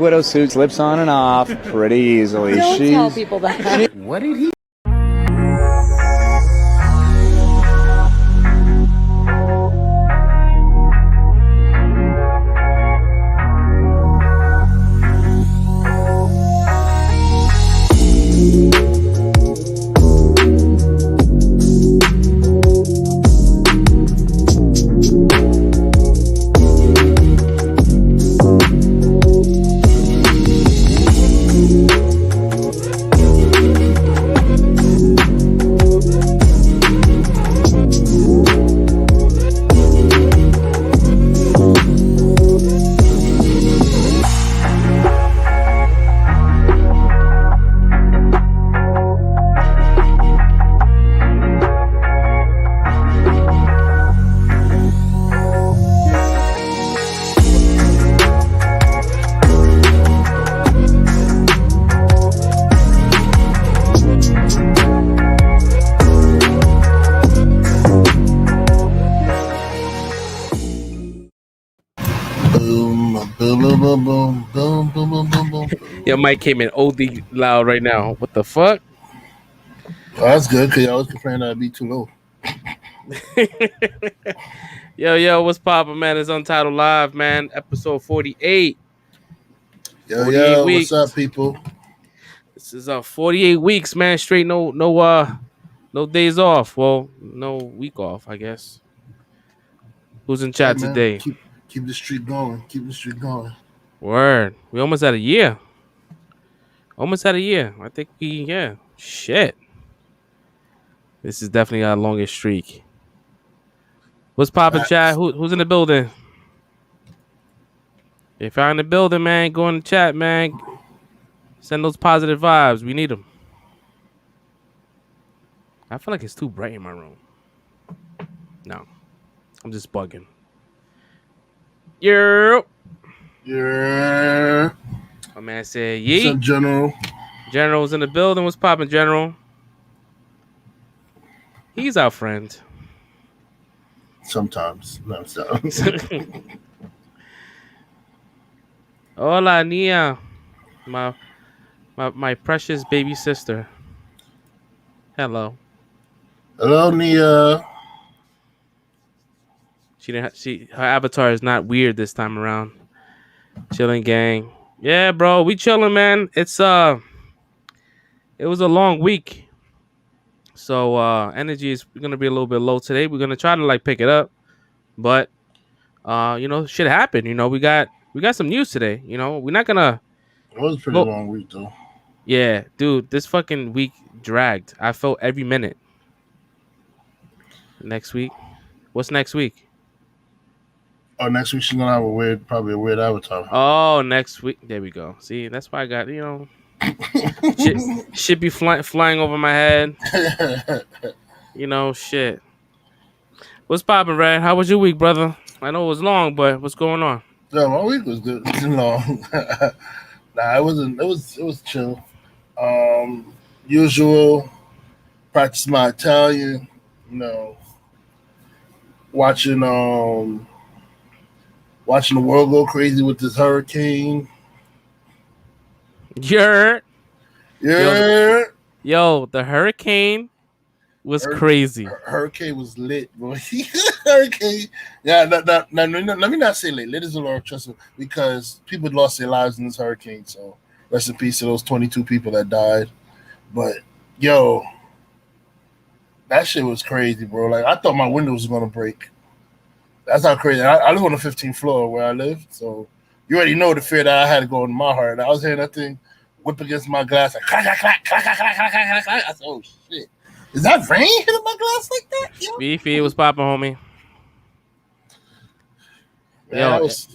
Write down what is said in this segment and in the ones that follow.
widow suit slips on and off pretty easily. Don't tell people that. What did he? Your mic came in OD loud right now. What the fuck? Oh, that's good because I was complaining that'd be too low. Yo, what's poppin', man? It's Untitled Live, man. Episode 48. Yo, what's up, people? This is 48 weeks, man. Straight, no days off. Well, no week off, I guess. Who's in chat today? Keep the streak going. Keep the streak going. Word. We almost had a year. I think shit. This is definitely our longest streak. What's poppin', chat? Who's in the building? If you're in the building, man, go in the chat, man. Send those positive vibes. We need them. I feel like it's too bright in my room. No. I'm just bugging. Yeah. My man said, yeet. What's up, General? General's in the building. What's poppin', General? He's our friend. Sometimes. No, so. Hola, Nia. My precious baby sister. Hello. Hello, Nia. Her avatar is not weird this time around. Chilling gang. Yeah, bro, we chilling, man. It was a long week. So energy is gonna be a little bit low today. We're gonna try to pick it up. But shit happened. We got some news today. We're not gonna. It was a pretty long week though. Yeah, dude, this fucking week dragged. I felt every minute. Next week? What's next week? Oh, next week she's gonna have probably a weird avatar. Oh, next week. There we go. See, that's why I got, shit be flying over my head. Shit. What's poppin', Red? How was your week, brother? I know it was long, but what's going on? Yeah, my week was good. It was long. Nah, it wasn't. It was chill. Usual. Practice my Italian. Watching the world go crazy with this hurricane. Yo, the hurricane was crazy. Hurricane was lit, bro. Hurricane. Yeah, let me not say lit. Lit is a lot, trust me, because people lost their lives in this hurricane. So rest in peace to those 22 people that died. But yo, that shit was crazy, bro. I thought my window was gonna break. That's how crazy. I live on the 15th floor where I live, so you already know the fear that I had to go in my heart. I was hearing that thing whip against my glass, clack, clack, clack, clack, clack, clack, clack, clack, clack. I said, oh shit. Is that rain hitting my glass like that? Yo? Beefy was popping, homie. Man, I was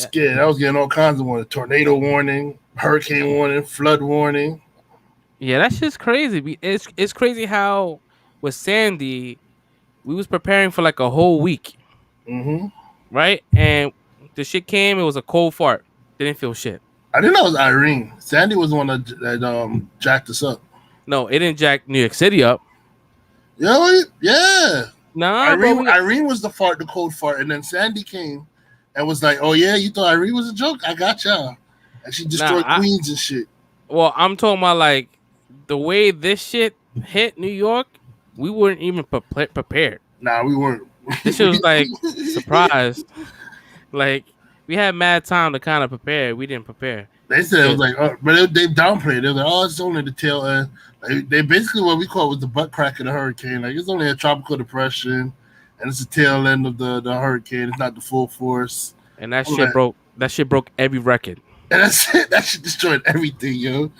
scared. I was getting all kinds of warnings. Tornado warning, hurricane warning, flood warning. Yeah, that's just crazy. It's crazy how with Sandy, we was preparing for a whole week. Mm-hmm. Right? And the shit came, it was a cold fart. Didn't feel shit. I didn't know it was Irene. Sandy was the one that jacked us up. No, it didn't jack New York City up. Yeah. Nah, Irene was the cold fart, and then Sandy came and was like, "Oh yeah, you thought Irene was a joke? I got y'all." and she destroyed Queens and shit. Well, I'm talking about like the way this shit hit New York. We weren't even prepared. Nah, we weren't. This shit was like surprise. Like we had mad time to kind of prepare. We didn't prepare. They said it was like, but they downplayed it. They were like, oh, it's only the tail end. Like, they basically what we call was the butt crack of the hurricane. Like it's only a tropical depression, and it's the tail end of the hurricane. It's not the full force. And that shit broke. That shit broke every record. And that's it. That shit destroyed everything, yo.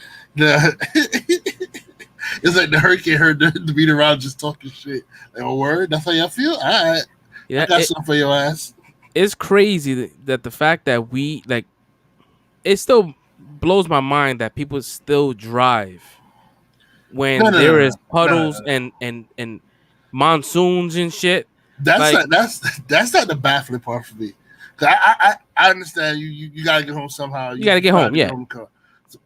It's like the hurricane heard the meteorologist talking shit. Like, a word? That's how y'all feel? All right. Yeah, I got something for your ass. It's crazy that the fact that we like, it still blows my mind that people still drive when there is puddles and monsoons and shit. That's like, that's not the baffling part for me. I understand you gotta get home somehow. You gotta get home, yeah. So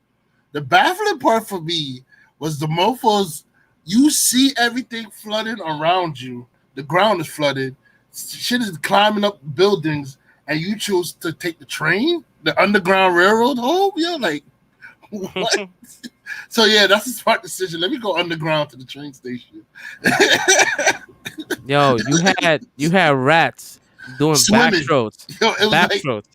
the baffling part for me was the mofos. You see everything flooding around you. The ground is flooded. Shit is climbing up buildings, and you choose to take the train, the underground railroad home. Yo, like what? So yeah, that's a smart decision. Let me go underground to the train station. Yo, you had rats doing backstrokes. Yo, it was backstrokes.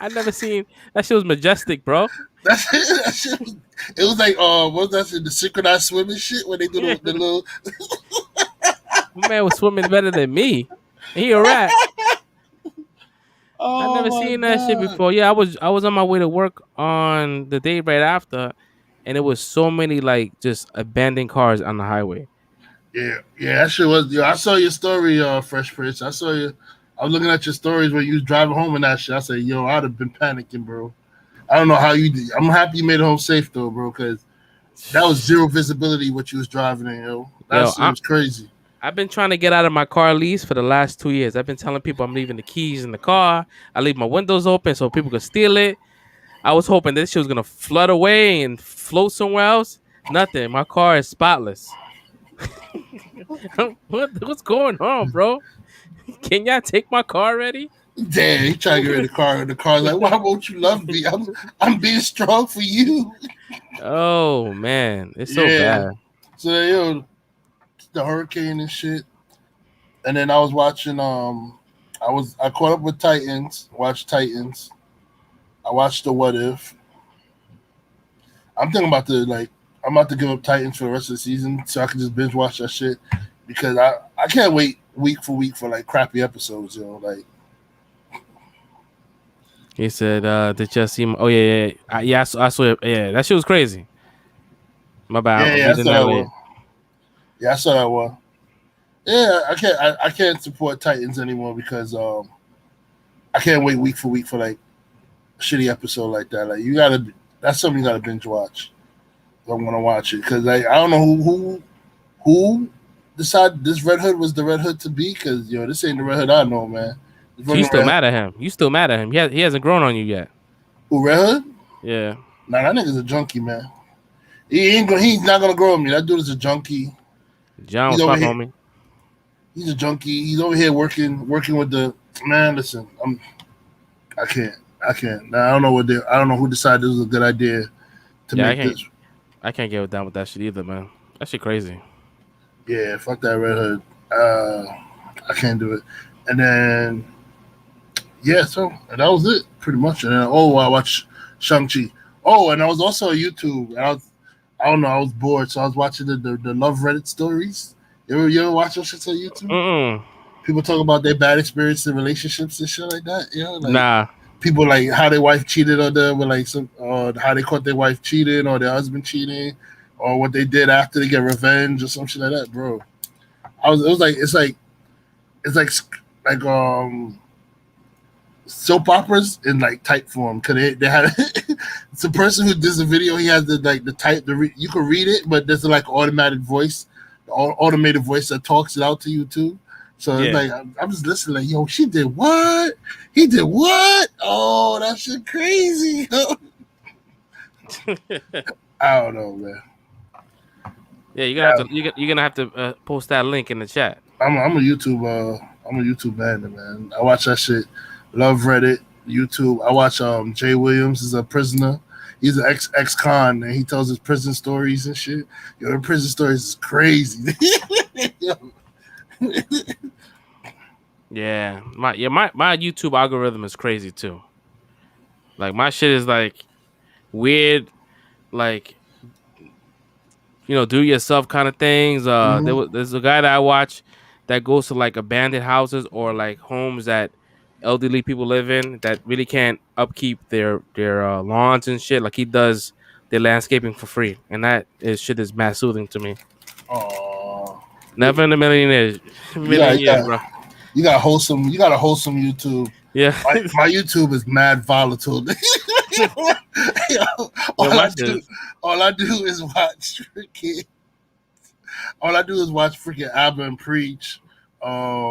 I never seen that shit was majestic, bro. That shit was, it was like what was that shit, the synchronized swimming shit when they do the little My man was swimming better than me. He a rat. I never seen that shit before. Yeah, I was on my way to work on the day right after, and it was so many like just abandoned cars on the highway. Yeah, that shit was. Yo, I saw your story, Fresh Prince. I saw you. I was looking at your stories when you was driving home and that shit. I said, yo, I'd have been panicking, bro. I don't know how you did. I'm happy you made it home safe though, bro, because that was zero visibility what you was driving in, yo. That was crazy. I've been trying to get out of my car lease for the last 2 years. I've been telling people I'm leaving the keys in the car. I leave my windows open so people can steal it. I was hoping this shit was gonna flood away and float somewhere else. Nothing. My car is spotless. What's going on, bro? Can y'all take my car already? Damn, he trying to get rid of the car. And the car's like, why won't you love me? I'm being strong for you. Oh man, it's so bad. So yo, the hurricane and shit. And then I was watching I caught up with Titans, watched Titans. I watched the What If. I'm thinking about I'm about to give up Titans for the rest of the season so I can just binge watch that shit because I can't wait week for week for like crappy episodes, yo. Like he said, did you see oh yeah. I saw it. Yeah, that shit was crazy. My bad. Yeah, I saw that one. Yeah, I saw that one. Yeah, I can't support Titans anymore because I can't wait week for week for like a shitty episode like that. Like that's something you gotta binge watch. I'm gonna watch it because like I don't know who decided this Red Hood was the Red Hood to be because yo, this ain't the Red Hood I know, man. You still mad at him? You still mad at him? He hasn't grown on you yet. Who, Red Hood? Yeah. Nah, that nigga's a junkie, man. He's not gonna grow on me. That dude is a junkie. John was my homie. He's a junkie. He's over here working with the man. Listen, I can't. I don't know who decided this was a good idea to make this. I can't get down with that shit either, man. That shit crazy. Yeah, fuck that Red Hood. I can't do it. And then and that was it pretty much. And then I watched Shang-Chi. Oh, and I was also on YouTube. And I was bored, so I was watching the love Reddit stories. You ever watch those shit on YouTube? Mm-mm. People talk about their bad experiences in relationships and shit like that. You know, like nah. People like how their wife cheated on them, or like how they caught their wife cheating or their husband cheating, or what they did after they get revenge or some shit like that, bro. It's like soap operas in like type form because they had it's a person who does a video. He has the type you can read it, but there's like automated voice, automated voice that talks it out to you too. So it's like I'm just listening, like, yo, she did what? He did what? Oh, that shit crazy. I don't know, man. Yeah, you're gonna have to post that link in the chat. I'm a YouTube man, man. I watch that shit. Love Reddit. YouTube. I watch Jay Williams is a prisoner. He's an ex-con, and he tells his prison stories and shit. Yo, the prison stories is crazy. Yeah, my YouTube algorithm is crazy too. Like my shit is like weird, like do yourself kind of things. There's a guy that I watch that goes to like abandoned houses or like homes that elderly people live in that really can't upkeep their lawns and shit. Like he does their landscaping for free, and shit is mad soothing to me. Oh, Never in a million years, bro. You got wholesome. You got a wholesome YouTube. Yeah, my YouTube is mad volatile. All I do is watch freaking. All I do is watch freaking Abba and Preach. That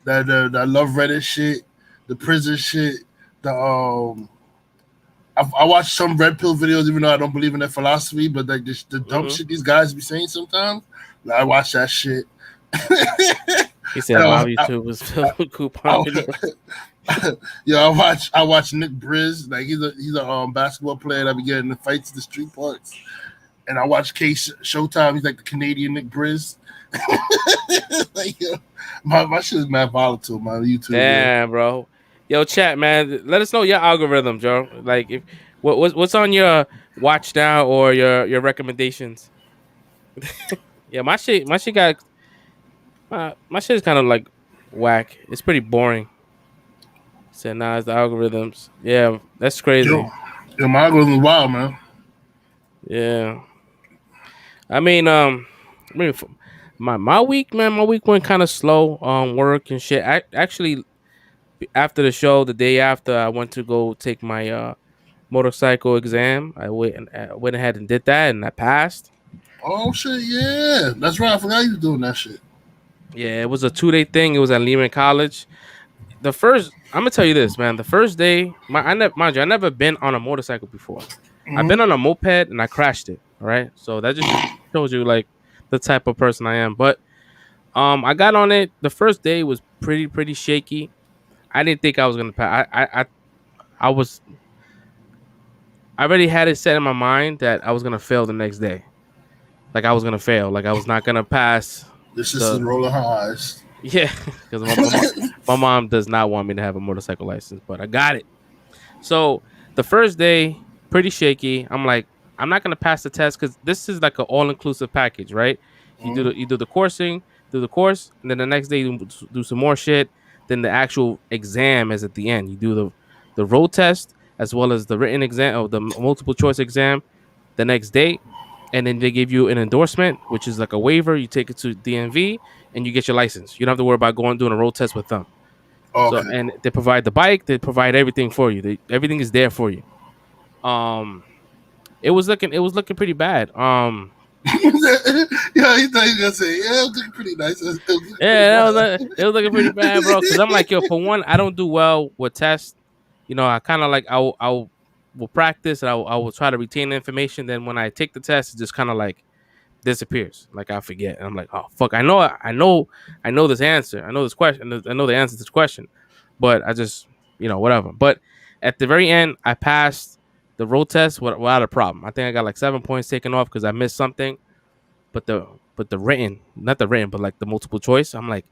Love Reddit shit, the prison shit. I watch some red pill videos, even though I don't believe in their philosophy. But like the dumb shit these guys be saying sometimes, like, I watch that shit. He said my YouTube was filled with coupon videos. Yeah, I watch Nick Briz. Like he's a basketball player that be getting in fights in the street parks. And I watch Showtime. He's like the Canadian Nick Briz. Like, yo, my shit is mad volatile. My YouTube. Damn, bro. Yo, chat, man. Let us know your algorithm, Joe. Like, if what's on your watch now or your recommendations? Yeah, my shit got. My shit is kind of like whack. It's pretty boring. Said nah, it's the algorithms. Yeah, that's crazy. Yo, my algorithm is wild, man. Yeah. I mean, my week, man. My week went kind of slow on work and shit. Actually, after the show, the day after, I went to go take my motorcycle exam. I went ahead and did that, and I passed. Oh shit, yeah, that's right. I forgot you were doing that shit. Yeah, it was a 2-day thing. It was at Lehman College. I'm gonna tell you this, man. The first day, I never been on a motorcycle before. Mm-hmm. I've been on a moped and I crashed it. All right, so that just shows you like the type of person I am. But I got on it. The first day was pretty shaky. I didn't think I was gonna pass. I already had it set in my mind that I was gonna fail the next day. Like I was gonna fail. Like I was not gonna pass. This is rolling her eyes. Yeah, because my mom does not want me to have a motorcycle license, but I got it. So the first day, pretty shaky. I'm like, I'm not gonna pass the test because this is like an all-inclusive package, right? You do the coursing, do the course, and then the next day you do some more shit. Then the actual exam is at the end. You do the road test as well as the written exam or the multiple choice exam the next day. And then they give you an endorsement, which is like a waiver. You take it to DMV and you get your license. You don't have to worry about doing a road test with them. Okay. So, and they provide the bike. They provide everything for you. Everything is there for you. It was looking pretty bad. Yeah, he thought he was gonna say, yeah, it was looking pretty nice. It was looking pretty bad, bro. Because I'm like, yo, for one, I don't do well with tests. I kind of like I will practice and I will try to retain the information. Then when I take the test, it just kind of like disappears. Like I forget. And I'm like, oh fuck, I know this answer. I know this question. I know the answer to this question, but I just whatever. But at the very end, I passed the road test without a problem. I think I got like 7 points taken off because I missed something. But the written, not the written, but like the multiple choice, I'm like,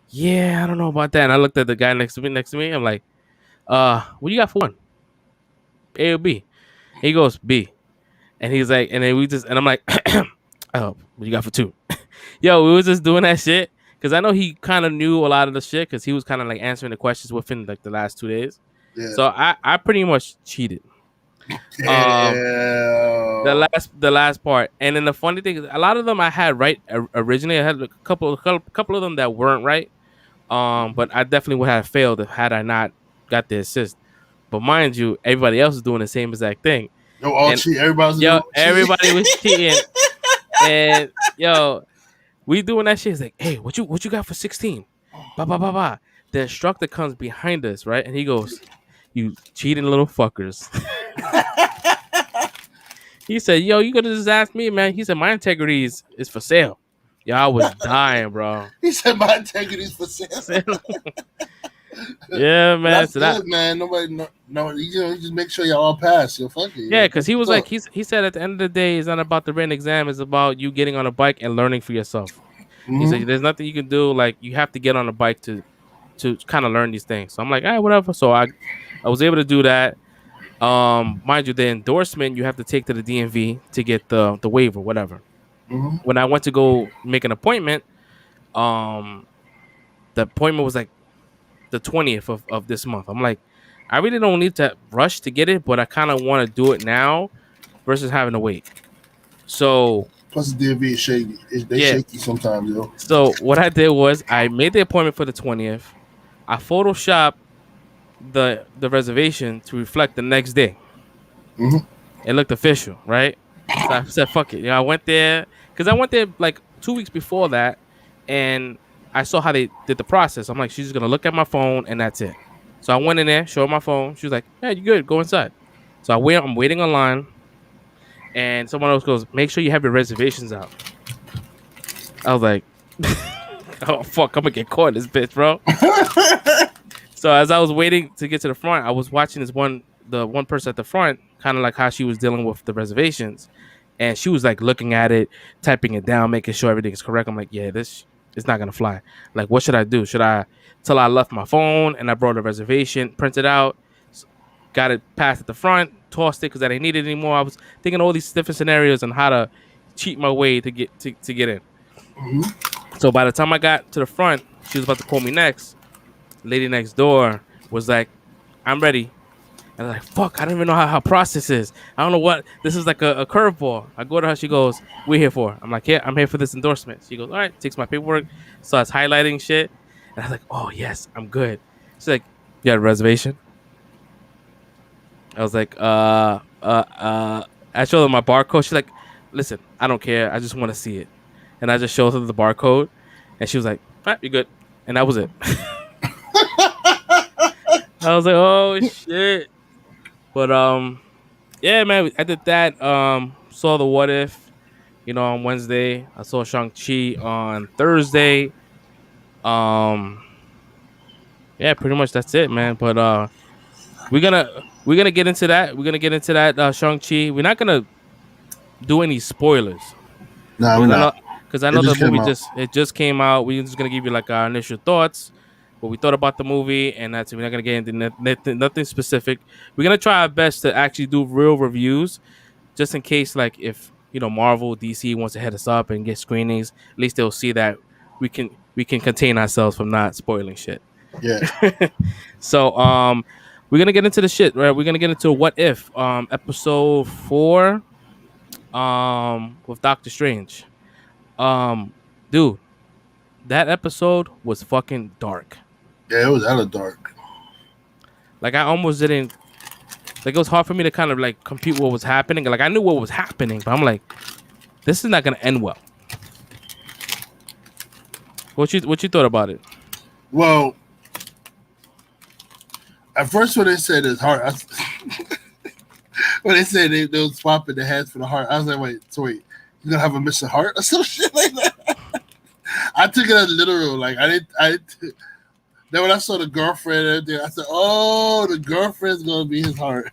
yeah, I don't know about that. And I looked at the guy next to me. I'm like, what you got for one? A or B? He goes B, and he's like, and then and I'm like, oh, what you got for two? Yo, we was just doing that shit because I know he kind of knew a lot of the shit because he was kind of like answering the questions within like the last 2 days. Yeah. So I pretty much cheated. The last part, and then the funny thing is, a lot of them I had right originally. I had a couple of them that weren't right. But I definitely would have failed had I not got the assist. But mind you, everybody else is doing the same exact thing. Everybody was cheating. And we doing that shit. It's like, hey, what you got for 16? Ba ba ba ba. The instructor comes behind us, right? And he goes, "You cheating little fuckers." He said, "Yo, you could have just asked me, man." He said, "My integrity is for sale." Yo, I was dying, bro. He said, "My integrity is for sale." Yeah, man. That's So good, that, man. Nobody, you just make sure y'all all pass. Yo, fuck it. yeah, Yo. because he was like, he said at the end of the day, it's not about the written exam. It's about you getting on a bike and learning for yourself. He said, there's nothing you can do. Like, you have to get on a bike to kind of learn these things. So I'm like, whatever. So I was able to do that. Mind you, the endorsement you have to take to the DMV to get the waiver, whatever. Mm-hmm. When I went to go make an appointment, um, the appointment was like the 20th of this month. I'm like, I really don't need to rush to get it, but I kind of want to do it now versus having to wait. So Plus, the DMV is shaky. They yeah. shaky sometimes, yo. So what I did was I made the appointment for the 20th. I photoshopped the reservation to reflect the next day. Mm-hmm. It looked official, right? So I said, "Fuck it." I went there because I went there like 2 weeks before that, and I saw how they did the process. I'm like, she's just gonna look at my phone, and that's it. So I went in there, showed her my phone. She was like, "Yeah, you good? Go inside." So I'm waiting online, and someone else goes, "Make sure you have your reservations out." I was like, "Oh fuck, I'm gonna get caught in this bitch, bro." So as I was waiting to get to the front, I was watching the one person at the front, kind of like how she was dealing with the reservations, and she was like looking at it, typing it down, making sure everything is correct. I'm like, yeah, this is not gonna fly. Like, what should I do? Should I till I left my phone and I brought a reservation, printed out, got it passed at the front, tossed it because I didn't need it anymore. I was thinking all these different scenarios on how to cheat my way to get in. Mm-hmm. So by the time I got to the front, she was about to call me next. Lady next door was like, I'm ready. And I'm like, fuck, I don't even know how her process is. I don't know what, this is like a curveball. I go to her, she goes, we're here for. I'm like, yeah, I'm here for this endorsement. She goes, all right, takes my paperwork, starts highlighting shit. And I was like, oh, yes, I'm good. She's like, you had a reservation? I was like, I showed her my barcode. She's like, listen, I don't care. I just want to see it. And I just showed her the barcode. And she was like, all right, you're good. And that was it. I was like, oh shit. But yeah, man, I did that. Saw the What If, on Wednesday. I saw Shang-Chi on Thursday. Yeah, pretty much that's it, man. But we're gonna get into that. We're gonna get into that Shang-Chi. We're not gonna do any spoilers. Nah, we're not. Because I know the movie just came out. We're just gonna give you like our initial thoughts, what we thought about the movie, and that's it. We're not gonna get into nothing specific. We're gonna try our best to actually do real reviews, just in case, like if Marvel, DC wants to head us up and get screenings, at least they'll see that we can contain ourselves from not spoiling shit. Yeah. So we're gonna get into the shit, right? We're gonna get into What If, episode 4, with Doctor Strange. Dude, that episode was fucking dark. Yeah, it was hella dark. Like, I almost didn't. Like, it was hard for me to kind of like compute what was happening. Like, I knew what was happening, but I'm like, this is not gonna end well. What you thought about it? Well, at first when they said his heart, when they said they were swapping the heads for the heart, I was like, wait, you're gonna have a missing heart or some shit like that? I took it as literal. Like then when I saw the girlfriend and everything, I said, oh, the girlfriend's gonna be his heart.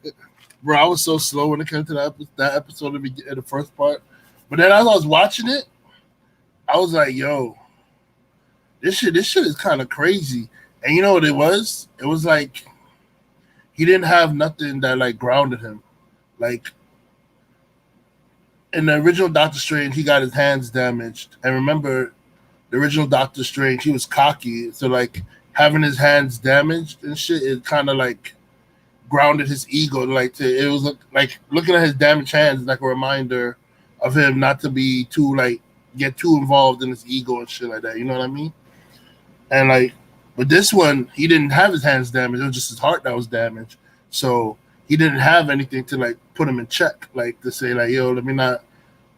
Bro, I was so slow when it came to that episode in the first part. But then as I was watching it, I was like, yo, this shit is kind of crazy. And you know what it was? It was like he didn't have nothing that like grounded him. Like in the original Doctor Strange, he got his hands damaged. And remember, the original Doctor Strange, he was cocky. So like having his hands damaged and shit, it kind of like grounded his ego. Like it was like looking at his damaged hands like a reminder of him not to be too like get too involved in his ego and shit like that. You know what I mean? And like, but this one, he didn't have his hands damaged. It was just his heart that was damaged. So he didn't have anything to like put him in check, like to say like, yo, let me not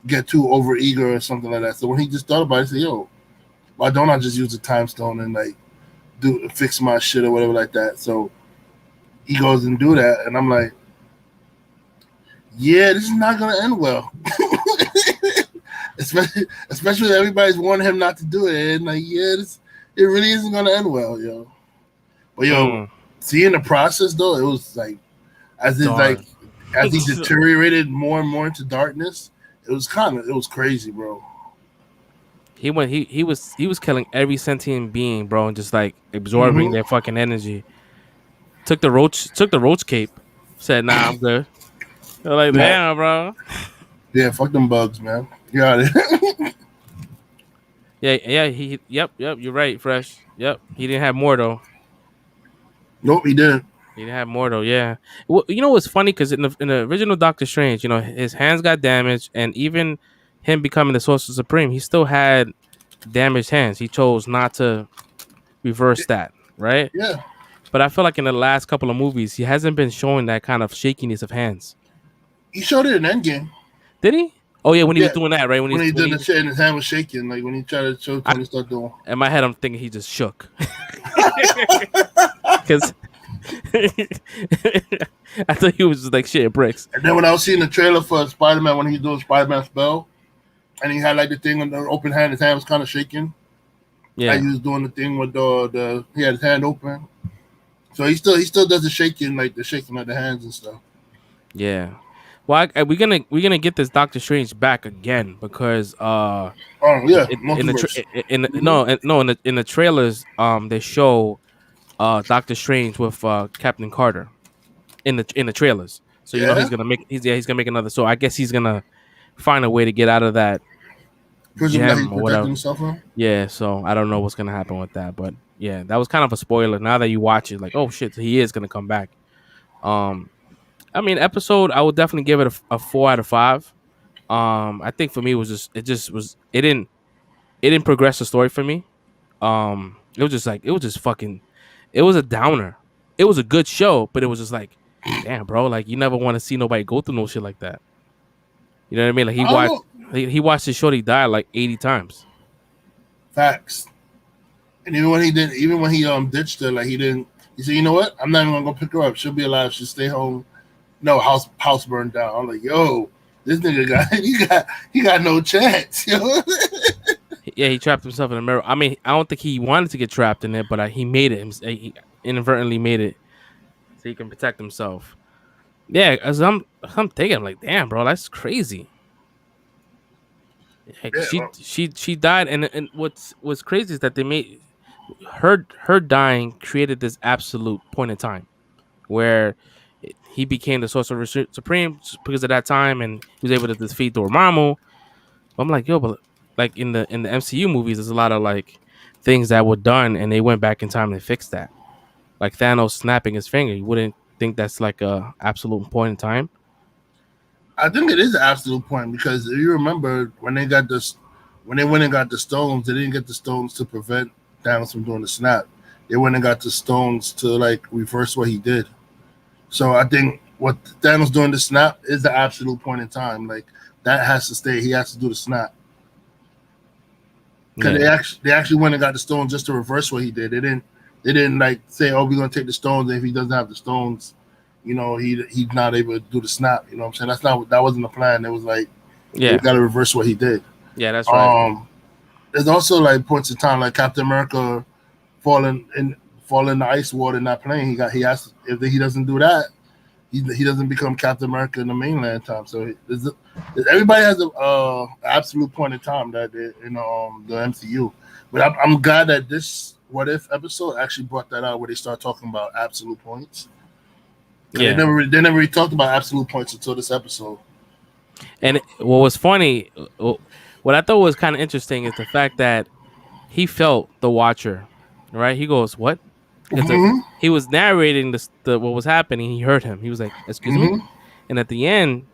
get too over eager or something like that. So when he just thought about it, he said, yo, why don't I just use the time stone and like fix my shit or whatever like that? So he goes and do that, and I'm like, yeah, this is not gonna end well. especially everybody's wanting him not to do it, and like, yeah, it really isn't gonna end well, yo. But yo, seeing the process though, it was like as he deteriorated more and more into darkness, it was crazy, bro. He was killing every sentient being, bro, and just like absorbing their fucking energy. Took the roach cape. Said, "Nah, I'm good." They're like, "Damn, bro." Yeah, fuck them bugs, man. Yeah. Yeah. Yep. You're right, Fresh. Yep. He didn't have more though. Nope, he didn't. He didn't have more though. Yeah. Well, you know what's funny? Because in the original Doctor Strange, you know, his hands got damaged, and even him becoming the Sorcerer Supreme, he still had damaged hands. He chose not to reverse that, right? Yeah. But I feel like in the last couple of movies, he hasn't been showing that kind of shakiness of hands. He showed it in Endgame. Did he? Oh yeah, when he was doing that, right? When he did the shit and his hand was shaking, like when he tried to show Tony Stark doing. In my head, I'm thinking he just shook. Because I thought he was just like shitting bricks. And then when I was seeing the trailer for Spider-Man, when he was doing Spider-Man spell, and he had like the thing on the open hand, his hand was kind of shaking. Yeah, like he was doing the thing with he had his hand open. So he still does the shaking of the hands and stuff. Yeah. Well, we're gonna get this Doctor Strange back again because in the trailers they show Doctor Strange with Captain Carter in the trailers. So you know he's gonna make another. So I guess he's gonna find a way to get out of that gem or whatever. Yeah. So I don't know what's gonna happen with that, but yeah, that was kind of a spoiler. Now that you watch it, like, oh shit, he is gonna come back. I mean, episode, I would definitely give it a 4 out of 5. I think for me it didn't progress the story for me. It was a downer. It was a good show, but it was just like, damn, bro, like you never want to see nobody go through no shit like that. You know what I mean? Like he watched his shorty die like 80 times. Facts. And even when he ditched her, like he said, you know what? I'm not even gonna go pick her up. She'll be alive. She'll stay home. No, house burned down. I'm like, yo, this nigga he got no chance. Yo. Yeah, he trapped himself in a mirror. I mean, I don't think he wanted to get trapped in it, but he made it. He inadvertently made it so he can protect himself. Yeah, as I'm thinking, I'm like, damn, bro, that's crazy. Like, she died, and what's crazy is that they made her dying created this absolute point in time where he became the Sorcerer Supreme because of that time, and he was able to defeat Dormammu. I'm like, yo, but like in the MCU movies, there's a lot of like things that were done, and they went back in time and fixed that. Like Thanos snapping his finger, you wouldn't think that's like a absolute point in time? I think it is an absolute point because if you remember when they went and got the stones, they didn't get the stones to prevent Thanos from doing the snap. They went and got the stones to like reverse what he did. So I think what Thanos doing the snap is the absolute point in time. Like that has to stay. He has to do the snap. Because they actually went and got the stones just to reverse what he did. They didn't like say, oh, we're gonna take the stones, and if he doesn't have the stones, you know, he's not able to do the snap. You know what I'm saying? That wasn't the plan. It was like, we gotta reverse what he did. Yeah, that's right. There's also like points in time like Captain America falling in the ice water, not playing. If he doesn't do that, he doesn't become Captain America in the mainland time. So everybody has a absolute point in time that in the MCU. But I'm glad that this What If episode actually brought that out where they start talking about absolute points. Yeah, they never really talked about absolute points until this episode. And what was funny, what I thought was kind of interesting is the fact that he felt the Watcher, right? He goes, "What?" He was narrating what was happening. He heard him. He was like, "Excuse me," and at the end,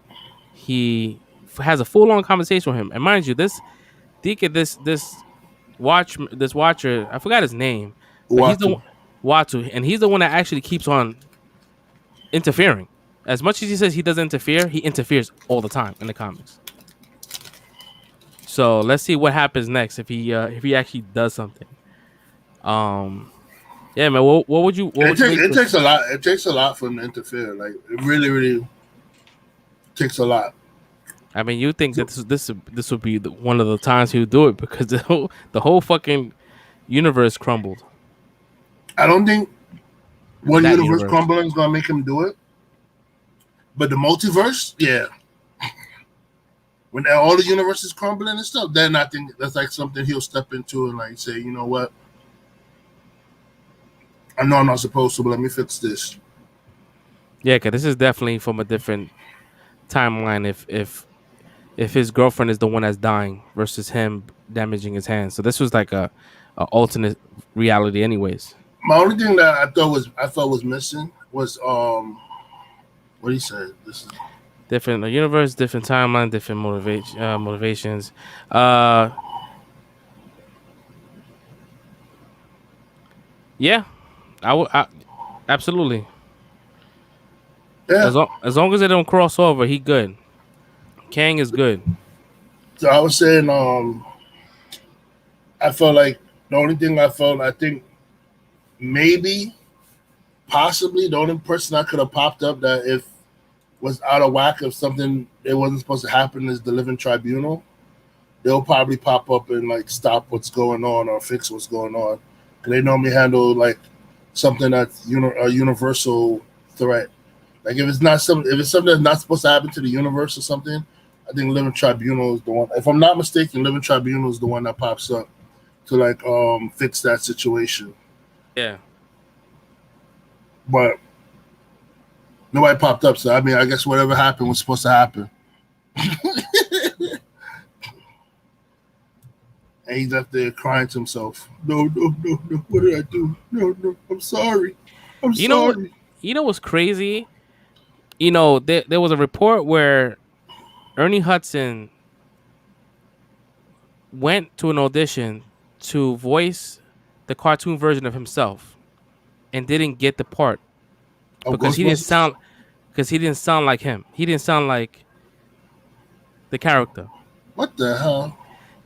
he has a full-on conversation with him. And mind you, this Watcher, I forgot his name. Watu, and he's the one that actually keeps on interfering. As much as he says he doesn't interfere, he interferes all the time in the comics. So let's see what happens next if he actually does something. Yeah, man. What would you? It takes a lot. It takes a lot for him to interfere. Like it really, really takes a lot. I mean, you think that this would be one of the times he would do it because the whole fucking universe crumbled. I don't think One that universe universe. crumbling is gonna make him do it. But the multiverse, yeah. When all the universe is crumbling and stuff, then I think that's like something he'll step into and like say, you know what? I know I'm not supposed to, but let me fix this. Yeah, because this is definitely from a different timeline. If his girlfriend is the one that's dying versus him damaging his hand, so this was like a alternate reality, anyways. My only thing that I thought was missing was what he said. This is Different universe, different timeline, different motivations. Yeah, absolutely. yeah. As long as they don't cross over, he good. Kang is good. So I was saying, I felt like the only thing I think maybe, possibly the only person I could have popped up that if was out of whack of something it wasn't supposed to happen is the Living Tribunal. They'll probably pop up and like stop what's going on or fix what's going on. Because they normally handle like something that's a universal threat. Like if it's something that's not supposed to happen to the universe or something, I think Living Tribunal is the one. If I'm not mistaken, Living Tribunal is the one that pops up to like fix that situation. Yeah. But nobody popped up, so I mean, I guess whatever happened was supposed to happen. And he's up there crying to himself. No. What did I do? No. I'm sorry. I'm sorry. You know what's crazy? You know, there was a report where Ernie Hudson went to an audition to voice the cartoon version of himself and didn't get the part because he didn't sound like him. He didn't sound like the character. What the hell?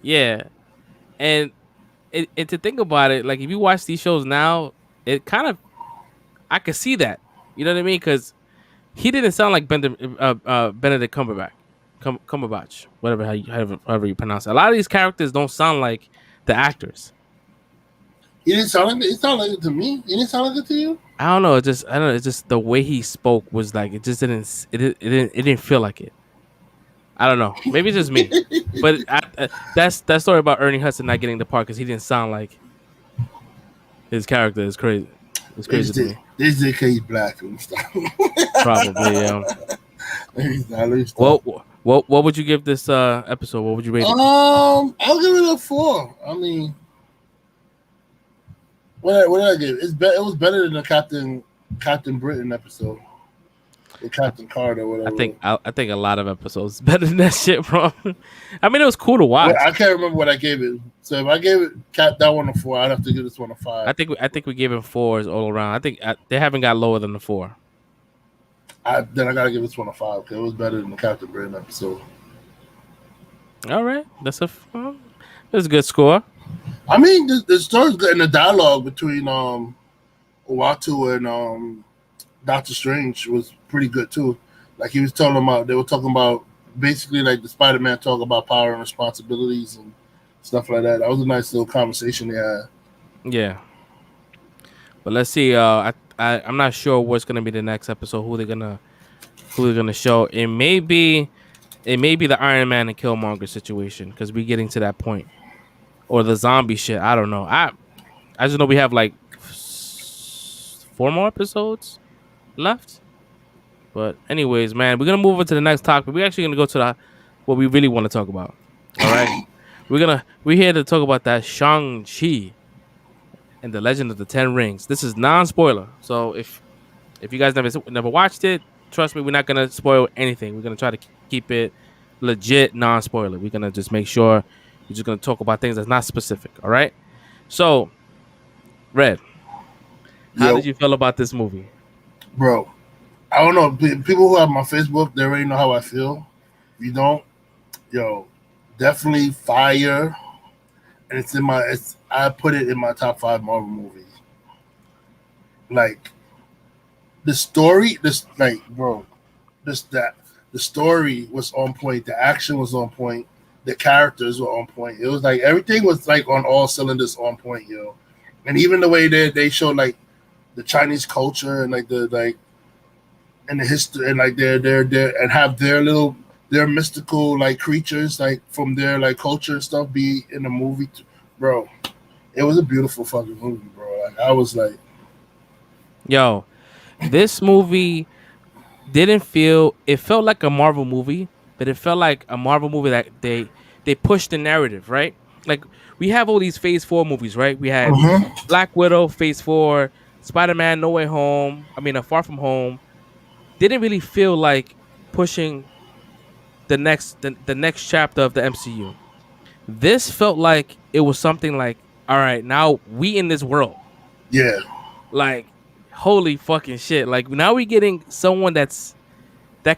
Yeah. And to think about it, like if you watch these shows now, it kind of, I could see that. You know what I mean? Because he didn't sound like Benedict Cumberbatch, however you pronounce it. A lot of these characters don't sound like the actors. He didn't sound like it. It sounded like it to me. He didn't sound like it to you. I don't know. It's just the way he spoke was like it just didn't. It didn't feel like it. I don't know. Maybe it's just me. But that's that story about Ernie Hudson not getting the part because he didn't sound like his character is crazy. It's crazy to me. This is he's black and stuff. Probably, yeah. What would you give this episode? What would you rate it? I'll give it a 4. I mean, what did I give? It was better than the Captain Britain episode. The Captain Carter, whatever. I think a lot of episodes better than that shit, bro. I mean, it was cool to watch. I can't remember what I gave it. So if I gave it that one a 4, I'd have to give this one a 5. I think we gave it 4s all around. I think they haven't got lower than the 4. Then I gotta give this one a 5 because it was better than the Captain Britain episode. All right, that's a good score. I mean, the story's good, and the dialogue between Uatu and Doctor Strange was pretty good too. Like they were talking about basically like the Spider-Man talk about power and responsibilities and stuff like that. That was a nice little conversation they had. Yeah. But let's see. I'm not sure what's gonna be the next episode. Who they're gonna show? It may be the Iron Man and Killmonger situation because we're getting to that point, or the zombie shit. I don't know. I just know we have like 4 more episodes left. But anyways, man, we're gonna move on to the next topic. We're actually gonna go to what we really want to talk about. All right, we're here to talk about that Shang-Chi and the Legend of the Ten Rings. This is non-spoiler, so if you guys never watched it, trust me, we're not gonna spoil anything. We're gonna try to keep it legit non-spoiler. We're gonna just make sure we're just gonna talk about things that's not specific. All right. So, Red, how did you feel about this movie, bro? I don't know. People who have my Facebook, they already know how I feel. If you don't, definitely fire. And I put it in my top 5 Marvel movies. Like the story, the story was on point. The action was on point. The characters were on point. It was like everything was like on all cylinders on point, And even the way they showed like the Chinese culture and like the and the history and like their and have their mystical like creatures like from their like culture and stuff be in the movie, bro. It was a beautiful fucking movie, bro. Like I was like, Yo, this movie didn't feel. It felt like a Marvel movie, but it felt like a Marvel movie that they pushed the narrative, right? Like we have all these Phase 4 movies, right? We had Black Widow, Phase 4, Spider-Man, No Way Home. I mean, Far From Home. Didn't really feel like pushing the next chapter of the MCU. This felt like it was something like, all right, now we in this world. yeah, Like, holy fucking shit. Like now we getting someone that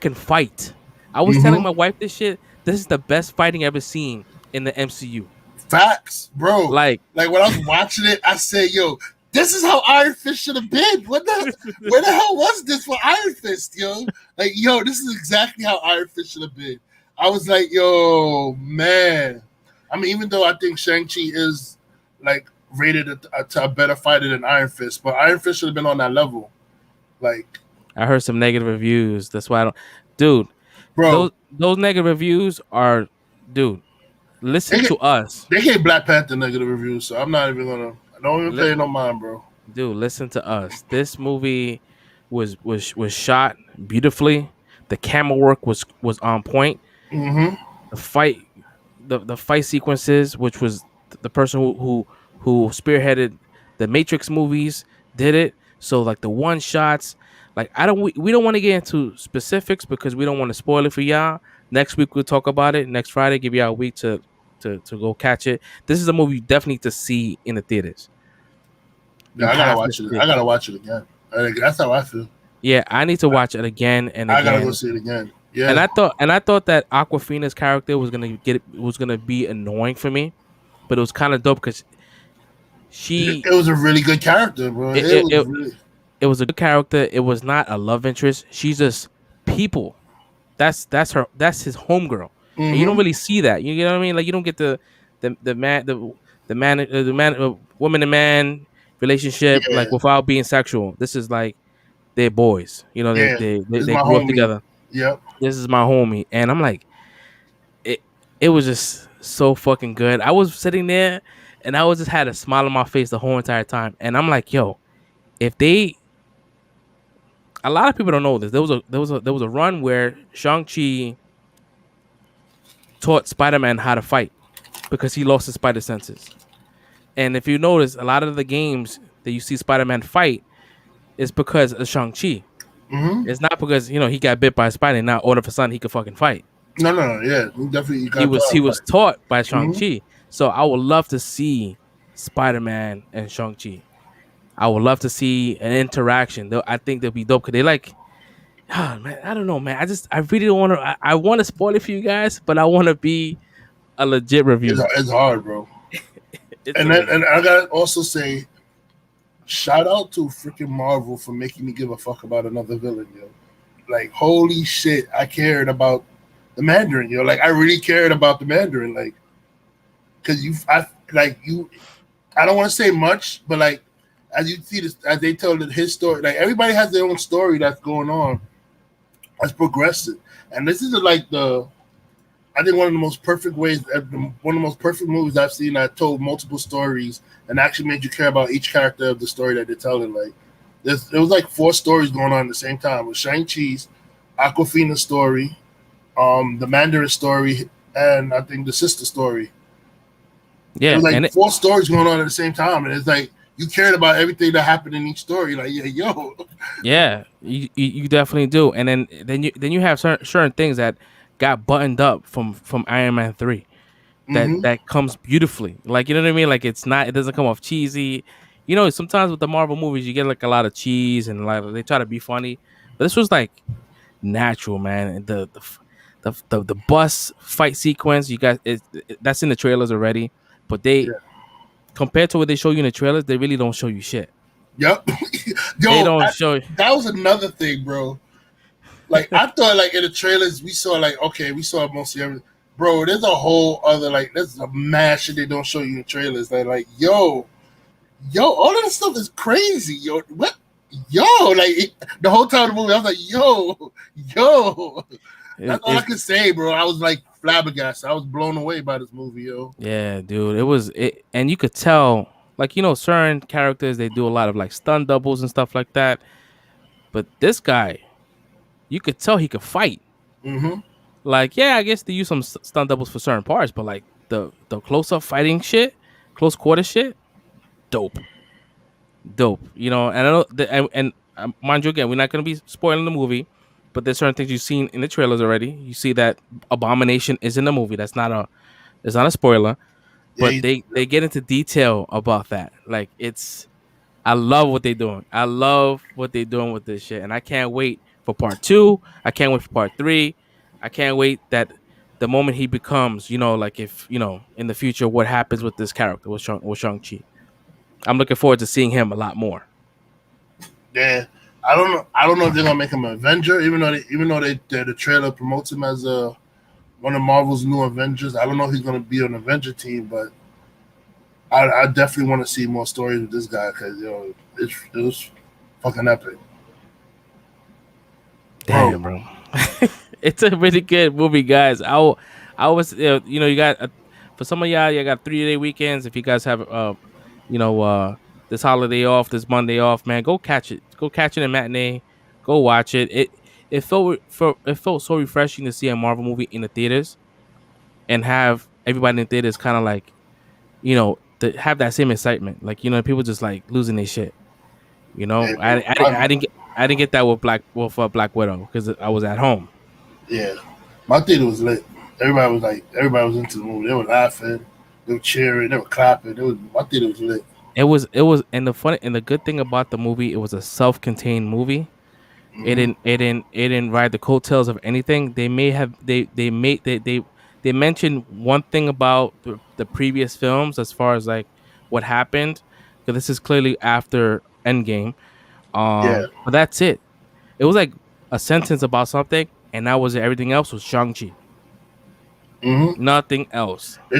can fight. I was telling my wife this shit. This is the best fighting I've ever seen in the MCU. facts, bro. Like when I was watching it, I said, yo, this is how Iron Fist should have been. Where the hell was this for Iron Fist, yo? Like, yo, this is exactly how Iron Fist should have been. I was like, yo, man. I mean, even though I think Shang-Chi is like rated to a better fighter than Iron Fist, but Iron Fist should have been on that level. Like, I heard some negative reviews. That's why I don't, dude. bro, those negative reviews are, dude. Listen to us. They gave Black Panther negative reviews, so I'm not even gonna. I don't even pay no mind, bro. Dude, listen to us. This movie was shot beautifully. The camera work was on point. Mm-hmm. The fight sequences, which was the person who spearheaded the Matrix movies, did it. So like the one shots, like we don't want to get into specifics because we don't want to spoil it for y'all. Next week we'll talk about it. Next Friday, give y'all a week to go catch it. This is a movie definitely to see in the theaters. Yeah, I gotta watch it. I gotta watch it again. That's how I feel. Yeah, I need to watch it again and again. I gotta go see it again. Yeah, and I thought that Aquafina's character was gonna be annoying for me, but it was kind of dope because it was a really good character, bro. It was a good character. It was not a love interest. She's just people. That's his homegirl. And you don't really see that. You know what I mean? Like you don't get the woman and man relationship like without being sexual. This is like they're boys. You know, they grew up together. Yep. This is my homie. And I'm like, it was just so fucking good. I was sitting there and I was just had a smile on my face the whole entire time. And I'm like, yo, a lot of people don't know this. There was a run where Shang-Chi taught Spider-Man how to fight because he lost his spider senses. And if you notice, a lot of the games that you see Spider-Man fight is because of Shang-Chi. Mm-hmm. It's not because he got bit by a spider and now all of a sudden he could fucking fight. No, yeah, definitely. He was taught by Shang-Chi. Mm-hmm. So I would love to see Spider-Man and Shang-Chi. I would love to see an interaction. I think they'll be dope because they like. Oh, man, I don't know, man. I really don't want to. I want to spoil it for you guys, but I want to be a legit review. It's hard, bro. And I gotta also say, shout out to freaking Marvel for making me give a fuck about another villain, yo. Like, holy shit, I cared about the Mandarin, yo. Like, I really cared about the Mandarin, like, because I don't want to say much, but like, as you see this, as they tell his story, like everybody has their own story that's going on, that's progressive, and this is like I think one of the most perfect ways, one of the most perfect movies I've seen that told multiple stories and actually made you care about each character of the story that they're telling. Like, there was like 4 stories going on at the same time with Shang-Chi's, Aquafina's story, the Mandarin story, and I think the sister story. Yeah, there was like 4 stories going on at the same time, and it's like you cared about everything that happened in each story. Like, yeah, you definitely do. And then you have certain things that got buttoned up from Iron Man 3 that comes beautifully. Like, you know what I mean? Like, it doesn't come off cheesy. You know, sometimes with the Marvel movies, you get like a lot of cheese and like they try to be funny, but this was like natural, man. And the bus fight sequence, you guys, that's in the trailers already, but compared to what they show you in the trailers, they really don't show you shit. Yep. Yo, they don't show you. That was another thing, bro. Like, I thought, like, in the trailers, we saw, like, okay, we saw mostly everything. Bro, there's a whole other, like, there's a mad shit they don't show you in trailers. They're like, yo, all of this stuff is crazy, yo. What? yo, like the whole time of the movie, I was like, yo. That's all I can say, bro. I was like flabbergasted. I was blown away by this movie, yo. Yeah, dude. It was it, and you could tell, like certain characters they do a lot of like stun doubles and stuff like that. But this guy, you could tell he could fight. Mm-hmm. Like, yeah, I guess they use some stun doubles for certain parts, but like the close up fighting shit, close quarter shit, dope, dope. And I know mind you, again, we're not gonna be spoiling the movie, but there's certain things you've seen in the trailers already. You see that Abomination is in the movie. It's not a spoiler, Yeah, but they get into detail about that. Like I love what they're doing. I love what they're doing with this shit, and I can't wait for part 2. I can't wait for part 3. I can't wait that the moment he becomes, like if in the future, what happens with this character with Shang-Chi. I'm looking forward to seeing him a lot more. yeah. I don't know. I don't know if they're gonna make him an Avenger, even though the trailer promotes him as one of Marvel's new Avengers. I don't know if he's gonna be on the Avenger team, but I definitely want to see more stories with this guy because it was fucking epic. Damn, bro. It's a really good movie, guys. I was you got for some of y'all, you got 3-day weekends. If you guys have this holiday off, this Monday off, man, go catch it. Go catch it in matinee. Go watch it. It felt so refreshing to see a Marvel movie in the theaters and have everybody in the theaters kind of like to have that same excitement. Like people just like losing their shit. Yeah, I didn't get that with Black Widow because I was at home. Yeah, my theater was lit. Everybody was into the movie. They were laughing, they were cheering, they were clapping. My theater was lit. It was, and the good thing about the movie, it was a self-contained movie. Mm-hmm. It didn't ride the coattails of anything. They mentioned one thing about the previous films as far as like what happened, because this is clearly after Endgame. Yeah. But that's it. It was like a sentence about something, and that was it. Everything else was Shang-Chi. Mm-hmm. Nothing else. They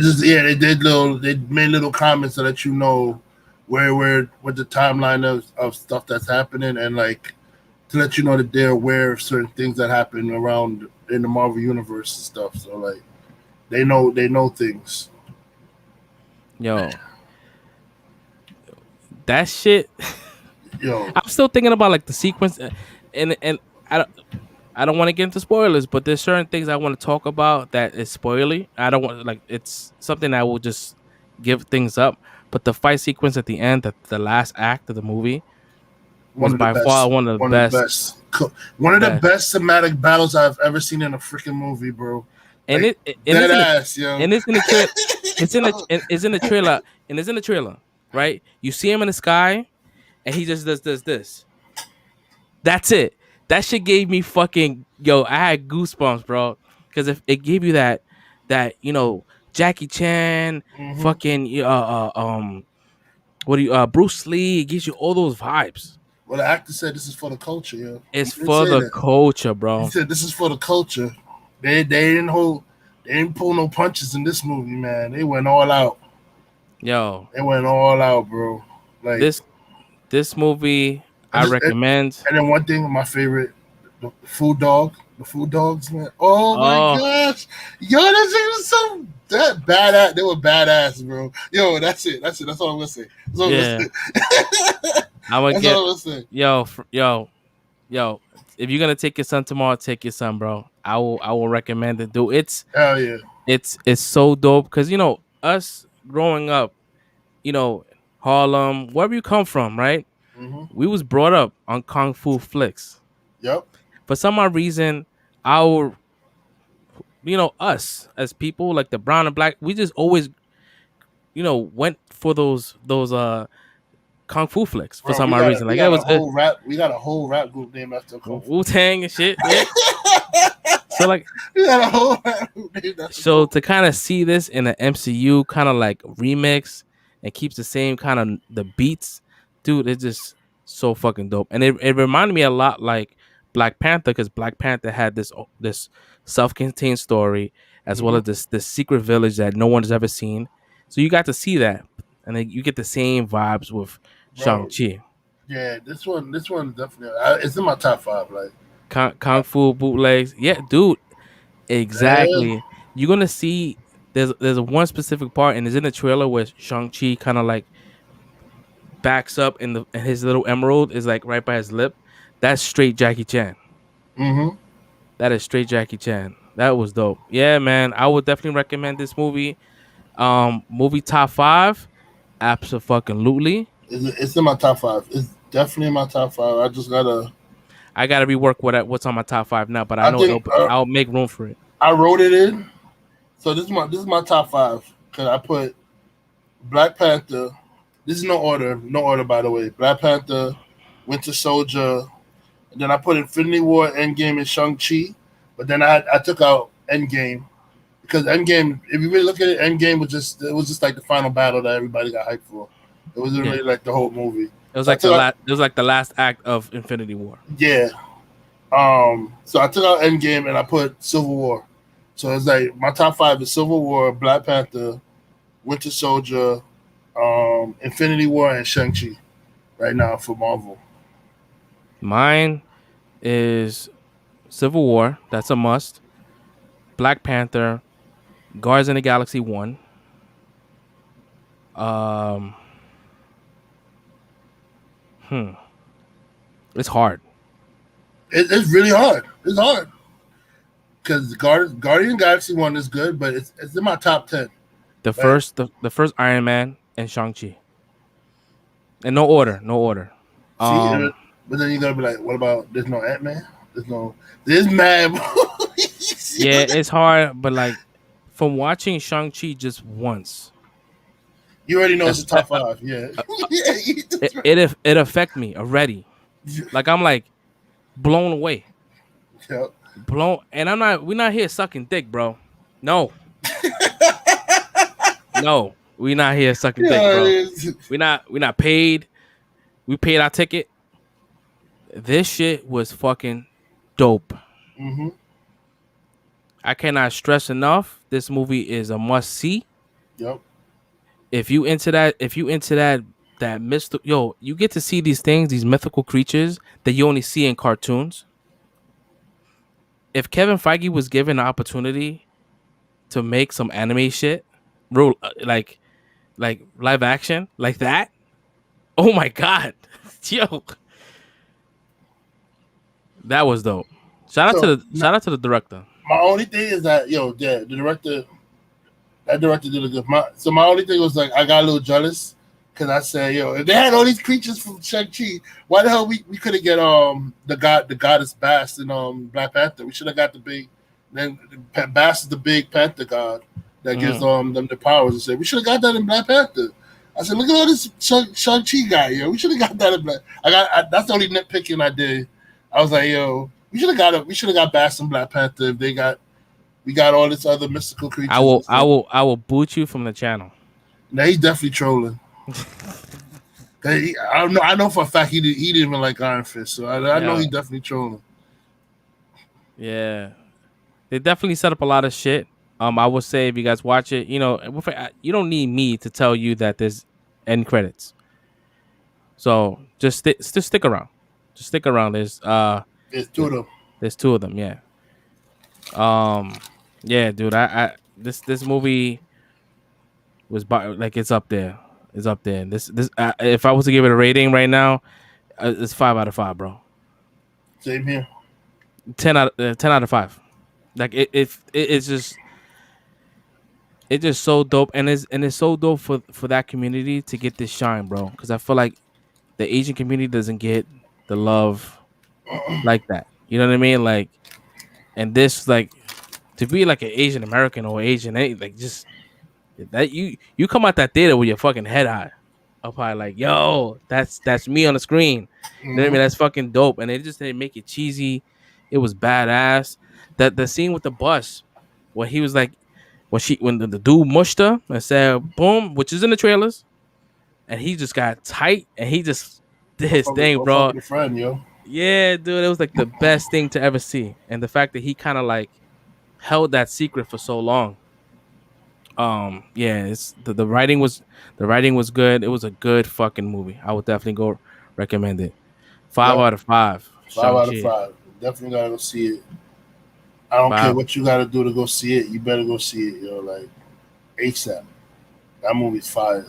made little comments so that where what the timeline of stuff that's happening, and like to let you know that they're aware of certain things that happen around in the Marvel universe and stuff. So like they know things. Yo, that shit. Yo, I'm still thinking about like the sequence, and I don't want to get into spoilers, but there's certain things I want to talk about that is spoilery. I don't want like it's something that will just give things up. But the fight sequence at the end, the last act of the movie, was by far one of the best. One of the best cinematic battles I've ever seen in a freaking movie, bro. And like, it's in the trailer. It's in the trailer, right? You see him in the sky, and he just does this. That's it. That shit gave me fucking I had goosebumps, bro. Because if it gave you that Jackie Chan, mm-hmm. fucking Bruce Lee, it gives you all those vibes. Well, the actor said this is for the culture, yo. It's for the culture, bro. He said this is for the culture. They didn't pull no punches in this movie, man. They went all out. Yo, they went all out, bro. Like this movie, I recommend. And then one thing, my favorite, the food dogs, man. Oh my gosh, yo, this is so badass. They were badass, bro. Yo, that's it. That's all I'm gonna say. I'm gonna get yo. If you're gonna take your son tomorrow, take your son, bro. I will recommend it, dude. It's hell yeah. It's so dope because us growing up, Harlem, wherever you come from, right? Mm-hmm. We was brought up on kung fu flicks. Yep. For some odd reason, us as people like the brown and black, we just always, went for those kung fu flicks for some odd reason. Like it was we got a whole rap group named after kung fu. Wu-Tang and shit. Yeah. So like, we got a whole rap group named after so to kind of see this in an MCU kind of like remix and keeps the same kind of the beats, dude, it's just so fucking dope. And it reminded me a lot like Black Panther, because Black Panther had this self-contained story as well as this secret village that no one has ever seen. So you got to see that, and then you get the same vibes with Shang-Chi. Yeah, this one definitely. It's in my top five. Like, Kung Fu bootlegs. Yeah, dude. man. Exactly. You're gonna see there's a one specific part and it's in the trailer where Shang-Chi kind of like backs up and his little emerald is like right by his lip. That's straight Jackie Chan. Mm-hmm. That is straight Jackie Chan. That was dope. Yeah, man. I would definitely recommend this movie. Movie top five. Absolutely. It's in my top five. It's definitely in my top five. I just gotta. I gotta rework what's on my top five now, but I I know think I'll make room for it. I wrote it in. So this is my top five because I put Black Panther. This is no order by the way. Black Panther, Winter Soldier, and then I put Infinity War, Endgame, and Shang Chi. But then I took out Endgame because Endgame, if you really look at it, Endgame was just like the final battle that everybody got hyped for. It wasn't Yeah. really like the whole movie. It was So I like took out, it was like the last act of Infinity War. yeah. So I took out Endgame and I put Civil War. So it's like my top five is Civil War, Black Panther, Winter Soldier, Infinity War, and Shang Chi. Right now for Marvel. Mine is Civil War. That's a must. Black Panther, Guardians of the Galaxy 1. Um, hmm. It's hard. It's really hard. It's hard because Guardian Galaxy One is good, but it's in my top 10. The Right? first the first Iron Man and Shang-Chi. And no order, no order. See, Um, but then you're gonna be like, what about there's no Ant Man? There's Mad. yeah, it's hard, but like from watching Shang-Chi just once, You already know it's that's, the top five. Yeah, yeah. it affect me already. Like I'm like blown away. Yep. Blown, and we're not here sucking dick, bro. No. No, we not here sucking dick, bro. We not paid. We paid our ticket. This shit was fucking dope. Mm-hmm. I cannot stress enough. This movie is a must see. Yep. If you into that mystical, you get to see these things, these mythical creatures that you only see in cartoons. If Kevin Feige was given the opportunity to make some anime shit, real like live action like that, oh my god, yo, that was dope. Shout out to the director. My only thing is that the director, that director did a good. So my only thing was like I got a little jealous because I said, if they had all these creatures from Shang-Chi, why the hell we couldn't get the goddess Bast in Black Panther? We should have got the big. Then Bast is the big Panther god that gives them the powers. And said we should have got that in Black Panther. I said, look at all this Shang-Chi guy, we should have got that in Black. That's the only nitpicking I did. I was like, we should have got Bast in Black Panther if we got all this other mystical creatures. I will boot you from the channel. Now he's definitely trolling. I know for a fact he didn't even like Iron Fist, so I know he's definitely trolling. Yeah, they definitely set up a lot of shit. I would say if you guys watch it, you don't need me to tell you that there's end credits. So just stick around. Just stick around. There's two of them. There's two of them. Yeah. Yeah, dude. This movie was like it's up there. It's up there. This if I was to give it a rating right now, it's 5 out of 5, bro. Same here. 10 out of 5. Like it's just so dope, and it's so dope for that community to get this shine, bro. Because I feel like the Asian community doesn't get the love like that. You know what I mean? Like, and this like to be like an Asian American or Asian, like just that you come out that theater with your fucking head high, up high, like yo, that's me on the screen. You know what I mean? That's fucking dope, and they just didn't make it cheesy. It was badass. That the scene with the bus, when he was like, when the dude mushed her and said boom, which is in the trailers, and he just got tight and he just did his thing, bro. Friend, yo. Yeah, dude, it was like the best thing to ever see, and the fact that he kind of like held that secret for so long. Yeah, it's the writing was good. It was a good fucking movie. I would definitely go Recommended. 5 Yep. out of 5. 5 out of Shang-Chi. 5. Definitely gotta go see it. I don't care 5. what you gotta do to go see it. You better go see it, yo. Like ASAP. That movie's fire.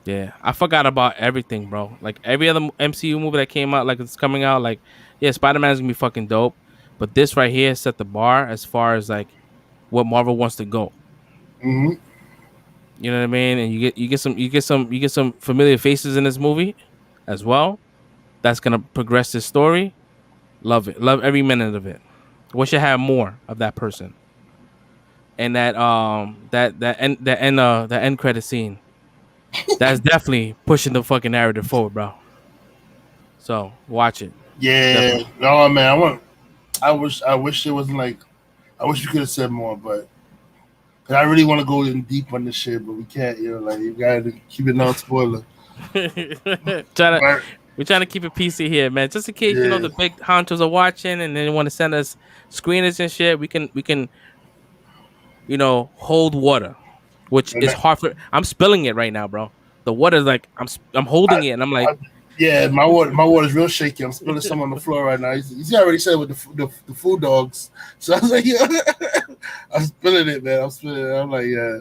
Yeah, I forgot about everything, bro. Like every other MCU movie that came out, like it's coming out. Like, yeah, Spider-Man is gonna be fucking dope, but this right here set the bar as far as like what Marvel wants to go. Mm-hmm. You know what I mean? And you get some familiar faces in this movie as well. That's gonna progress this story. Love it. Love every minute of it. Wish I had more of that person. And that end credit scene. That's definitely pushing the fucking narrative forward, bro. So watch it. Yeah. Definitely. No, man. I wish it wasn't like. I wish you could have said more, but cause I really want to go in deep on this shit, but we can't. You know, like you gotta keep it non-spoiler. But, We're trying to keep it PC here, man. Just in case yeah. the big hunters are watching and they want to send us screeners and shit. We can hold water, which And is hard for. I'm spilling it right now, bro. The water's like I'm holding it and I'm like, yeah, my water's real shaky. I'm spilling some on the floor right now. You see, I already said with the food dogs. So I was like, yeah, I'm spilling it, man. I'm spilling it. I'm like, yeah.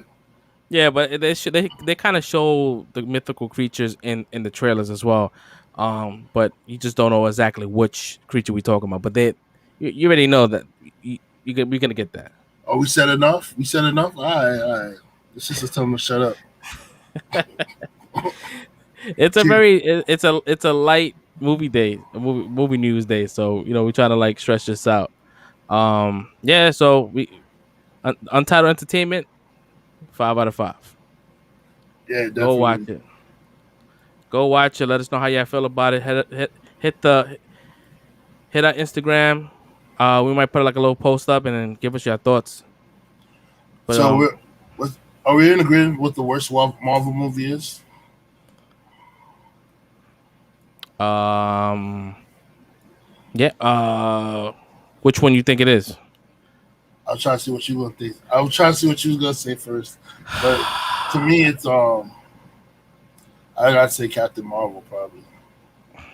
yeah, but they kind of show the mythical creatures in the trailers as well. But you just don't know exactly which creature we talking about. But you already know that we're gonna get that. Oh, we said enough. We said enough. All right, all right. It's just to tell them to shut up. It's a light movie day, a movie news day. So we try to like stretch this out. Yeah. So Untitled Entertainment, 5 out of 5. Yeah, Go watch definitely. it. Go watch it. Let us know how y'all feel about it. Hit our Instagram. We might put like a little post up and then give us your thoughts. But So are we in agreement with the worst Marvel movie is? um yeah. Which one you think it is? I'll try to see what you gonna think. I'll try to see what you was gonna say first. But to me, it's I gotta say Captain Marvel probably. I'm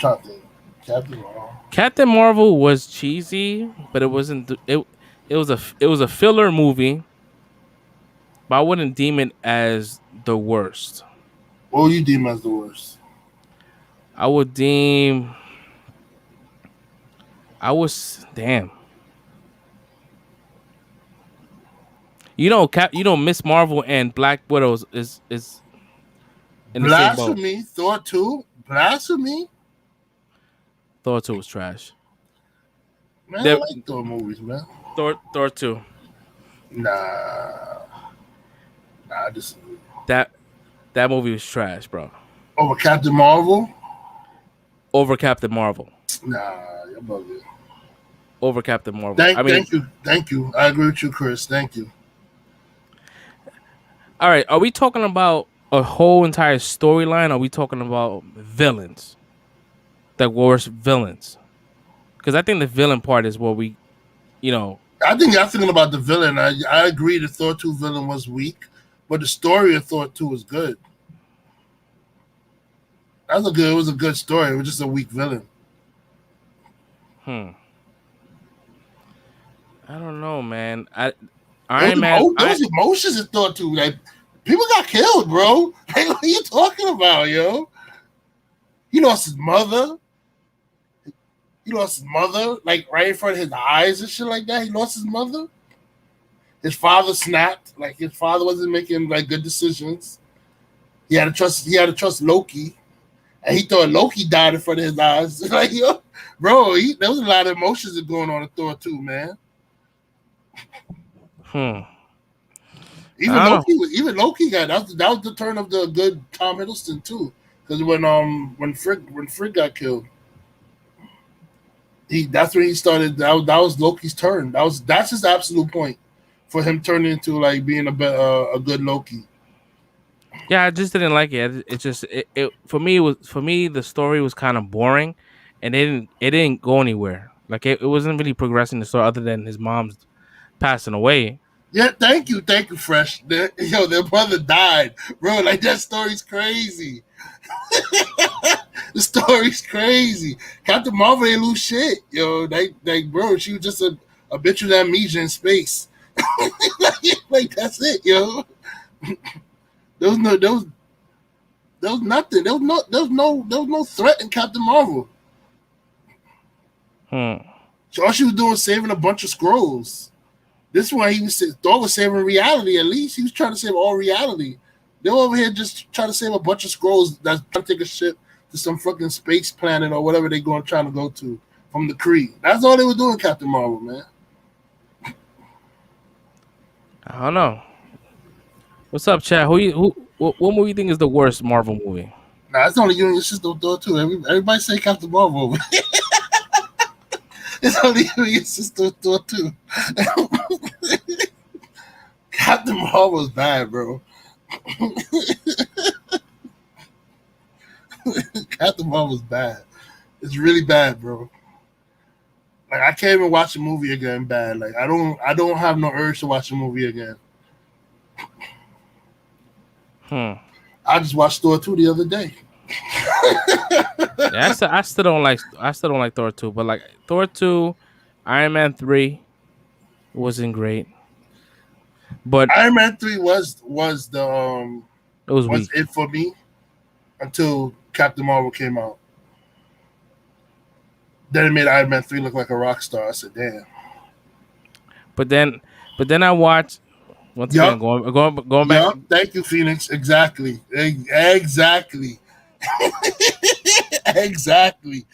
trying to think. Captain Marvel. Captain Marvel was cheesy, but it wasn't. It was a filler movie, but I wouldn't deem it as the worst. What would you deem as the worst? I would deem. I was damn. Miss Marvel and Black Widows is in the same boat. Blasphemy, Thor 2, Blasphemy. Thor 2 was trash. Man, I like Thor movies, man. Thor 2. Nah, I disagree. That movie was trash, bro. Over Captain Marvel? Over Captain Marvel. Nah, you're bugging. Over Captain Marvel. Thank you. I agree with you, Chris. Thank you. All right, are we talking about a whole entire storyline? Or are we talking about villains? The worst villains? Because I think the villain part is what we, I think you're thinking about the villain. I agree the Thor 2 villain was weak, but the story of Thor 2 was good. It was a good story. It was just a weak villain. I don't know, man. Iron Man. Those emotions in Thor 2. Like, people got killed, bro. Like, what are you talking about, yo? He lost his mother. Like, right in front of his eyes and shit like that. He lost his mother. His father snapped. Like, his father wasn't making, like, good decisions. He had to trust Loki. And he thought Loki died in front of his eyes. Like, yo, bro, there was a lot of emotions going on in Thor 2, man. Even Loki got that was the turn of the good Tom Hiddleston too. Because when Frigg got killed, that's when he started. That was Loki's turn. That's his absolute point for him turning into like being a good Loki. Yeah, I just didn't like it. It just for me the story was kind of boring, and it didn't go anywhere. Like it wasn't really progressing the story other than his mom's passing away. Yeah, thank you, Fresh. Their brother died, bro. Like that story's crazy. The story's crazy. Captain Marvel ain't lose shit, yo. Like, bro, she was just a bitch with amnesia in space. like that's it, yo. There was no, there was nothing. There was no threat in Captain Marvel. So all she was doing was saving a bunch of scrolls. This one, Thor was saving reality. At least he was trying to save all reality. They were over here just trying to save a bunch of scrolls that's trying to take a ship to some fucking space planet or whatever they're trying to go to from the Kree. That's all they were doing, Captain Marvel, man. I don't know. What's up, Chad? What movie you think is the worst Marvel movie? Nah, it's only you and your sister Thor too. Everybody say Captain Marvel. It's only you and your sister Thor too. Captain Marvel's bad, bro. Captain Marvel's bad. It's really bad, bro. Like I can't even watch a movie again. Bad. Like I don't have no urge to watch a movie again. I just watched Thor 2 the other day. Yeah, I still don't like Thor 2, but like Thor 2, Iron Man 3 wasn't great. But Iron Man 3 was weak. it for me until Captain Marvel came out. Then it made Iron Man 3 look like a rock star. I said, damn. But then I watched once again going back. Thank you, Phoenix. Exactly. Exactly. Exactly.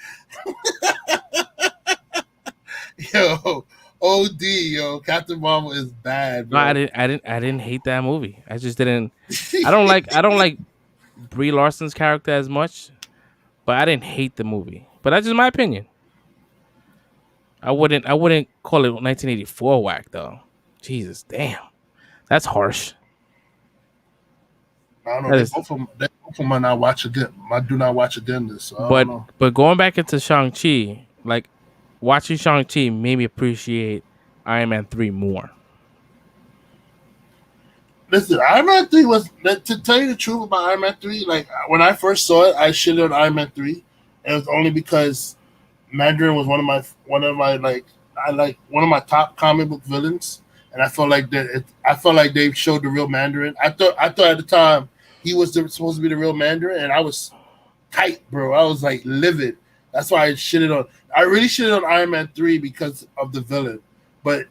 Yo, OD, yo, Captain Marvel is bad, bro. No, I didn't hate that movie. I just didn't. I don't like Brie Larson's character as much, but I didn't hate the movie. But that's just my opinion. I wouldn't call it 1984 whack though. Jesus, damn, that's harsh. I don't know. Both of them I not watch again. I do not watch again this. So but going back into Shang-Chi, like watching Shang-Chi made me appreciate Iron Man 3 more. Listen, Iron Man 3 was, to tell you the truth about Iron Man 3, like when I first saw it, I shitted on Iron Man 3. And it was only because Mandarin was one of my top comic book villains. And I felt like they showed the real Mandarin. I thought at the time he was supposed to be the real Mandarin, and I was tight, bro. I was like livid. That's why I really shitted on Iron Man 3 because of the villain. But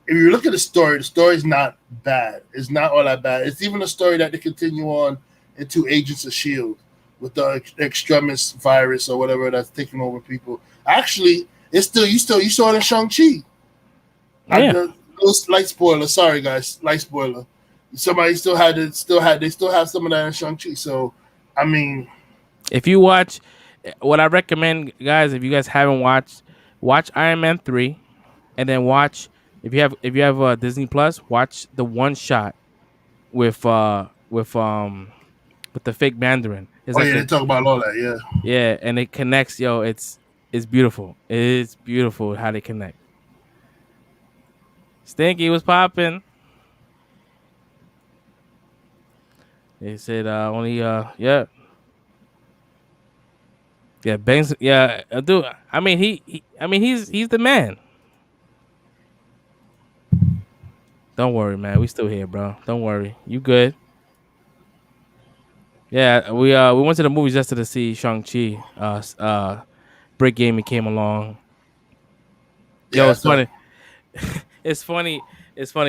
if you look at the story's not bad. It's not all that bad. It's even a story that they continue on into Agents of S.H.I.E.L.D. with the extremist virus or whatever that's taking over people. Actually, it's still you saw it in Shang-Chi. Yeah. Light spoiler. Sorry, guys. Light spoiler. Somebody still have some of that in Shang-Chi. So, I mean, if you watch, what I recommend, guys, if you guys haven't watch Iron Man 3, and then watch if you have Disney Plus, watch the one shot with the fake Mandarin. It's they talk about all that, yeah. Yeah, and it connects, yo. It's beautiful. It's beautiful how they connect. Stinky was popping. They said only yeah. Yeah, Banks. Yeah, dude. I mean, he's the man. Don't worry, man. We still here, bro. Don't worry. You good? Yeah, we went to the movies yesterday to see Shang-Chi. Brick Gaming came along. Yo, it's funny. It's funny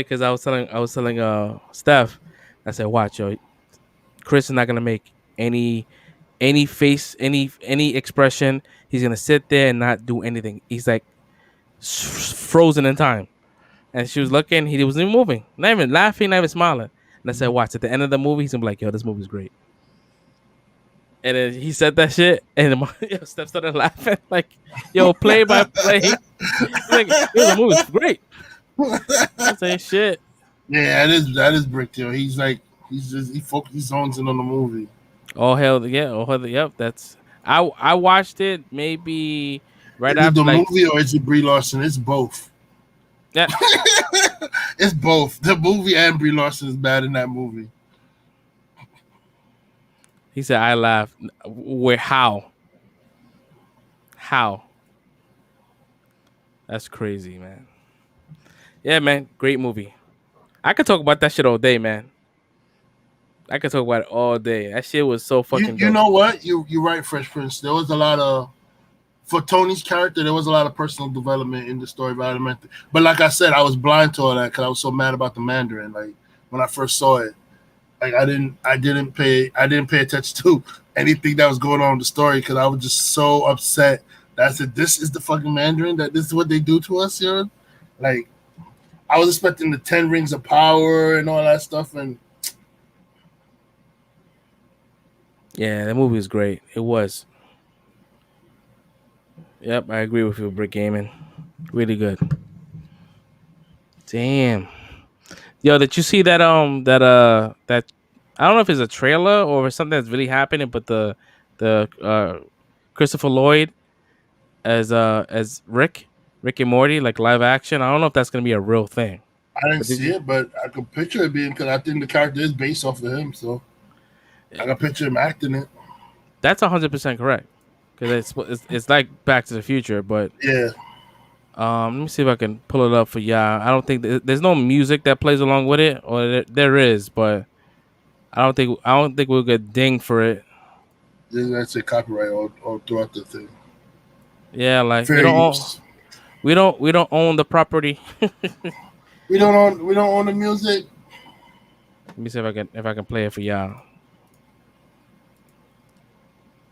because I was telling Steph. I said, watch, yo. Chris is not gonna make any face, any expression. He's gonna sit there and not do anything. He's like frozen in time. And she was looking. He wasn't even moving, not even laughing, not even smiling. And I said, watch. At the end of the movie, he's gonna be like, yo, this movie's great. And then he said that shit, and Steph started laughing like, yo, play by play. Like, yo, the movie's great. I say shit. Yeah, that is Brick, yo. He's like, he zones in on the movie. Oh hell yeah! Yep. That's I watched it maybe right after the movie, or is it Brie Larson? It's both. Yeah. It's both. The movie and Brie Larson is bad in that movie. He said, "I laughed." Where? How? How? That's crazy, man. Yeah, man. Great movie. I could talk about that shit all day, man. I could talk about it all day. That shit was so fucking You dope. know what? You're right, Fresh Prince. There was a lot of for Tony's character. There was a lot of personal development in the story of Elementary. But like I said, I was blind to all that because I was so mad about the Mandarin. Like when I first saw it, like I didn't pay attention to anything that was going on in the story because I was just so upset. That I said, this is the fucking Mandarin. That this is what they do to us here. Like I was expecting the 10 rings of power and all that stuff, and Yeah, that movie was great. It was. Yep, I agree with you, Brick Gaming. Really good. Damn. Yo, did you see that that I don't know if it's a trailer or something that's really happening, but the Christopher Lloyd as Rick and Morty, like live action. I don't know if that's gonna be a real thing. I didn't But did see you? it, but I could picture it being because I think the character is based off of him, so I can picture him acting it. That's 100% correct because it's like Back to the Future, but Yeah, let me see if I can pull it up for y'all. I don't think there's no music that plays along with it, or there is, but I don't think we'll get dinged for it. that's a copyright all throughout the thing. Yeah, like Fair use. we don't own the property. We don't own the music. Let me see if I can play it for y'all.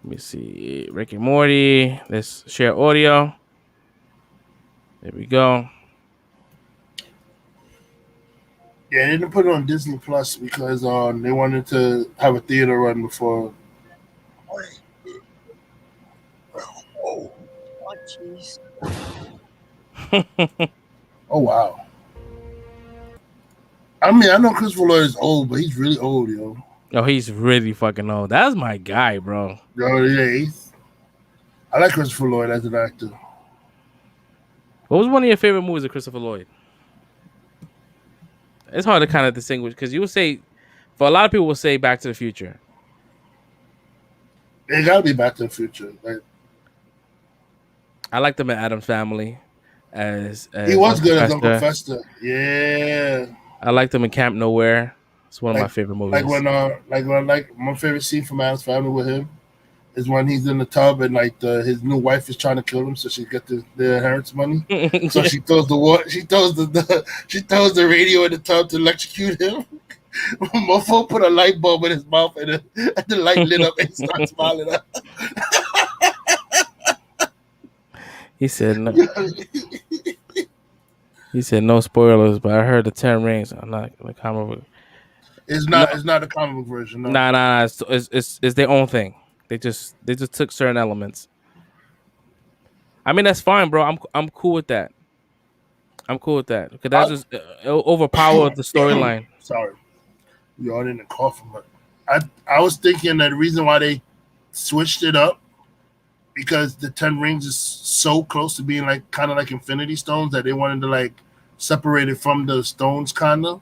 Let me see, Rick and Morty. Let's share audio. There we go. Yeah, they didn't put it on Disney Plus because they wanted to have a theater run before. Oh, jeez. Oh wow. I mean, I know Christopher Lloyd is old, but he's really old, yo. Oh, he's really fucking old. That's my guy, bro. Yo, yeah, I like Christopher Lloyd as an actor. What was one of your favorite movies of Christopher Lloyd? It's hard to kind of distinguish because you would say, for a lot of people, will say Back to the Future. It gotta be Back to the Future. Like, I liked him in Adam's Family as he was Uncle good as Fester. Uncle Fester. Yeah. I liked him in Camp Nowhere. It's one of my favorite movies. Like my favorite scene from Adam's Family with him is when he's in the tub and like his new wife is trying to kill him so she get the inheritance money. So she throws the water, she throws the radio in the tub to electrocute him. Mofo put a light bulb in his mouth and the light lit up and he starts smiling up. He said no. He said no spoilers, but I heard the 10 rings. I'm not the comic book. It's not a comic book version. No. Nah. It's their own thing. They just took certain elements. I mean, that's fine, bro. I'm cool with that. I'm cool with that because that's just overpower the storyline. Sorry, you all didn't cough, but I was thinking that the reason why they switched it up because the 10 rings is so close to being like kind of like Infinity Stones that they wanted to like separate it from the stones kind of.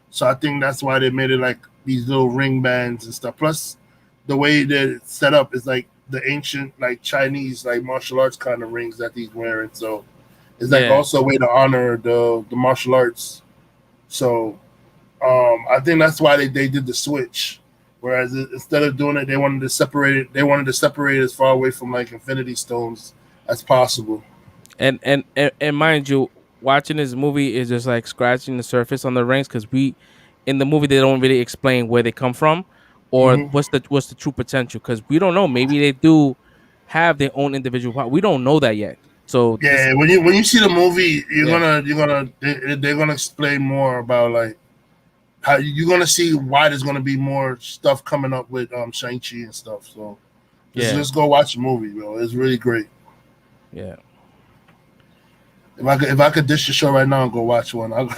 So I think that's why they made it like these little ring bands and stuff. Plus, the way that it's set up is like the ancient like Chinese like martial arts kind of rings that he's wearing. So it's like also a way to honor the martial arts. So I think that's why they did the switch. Whereas instead of doing it, they wanted to separate it. They wanted to separate it as far away from like Infinity Stones as possible. And mind you, watching this movie is just like scratching the surface on the rings because in the movie they don't really explain where they come from or what's the true potential because we don't know. Maybe they do have their own individual power. We don't know that yet. So yeah, when you see the movie, they're gonna explain more about like how you're gonna see why there's gonna be more stuff coming up with Shang-Chi and stuff. So just go watch the movie, bro. It's really great. Yeah. If I could dish the show right now and go watch one, that's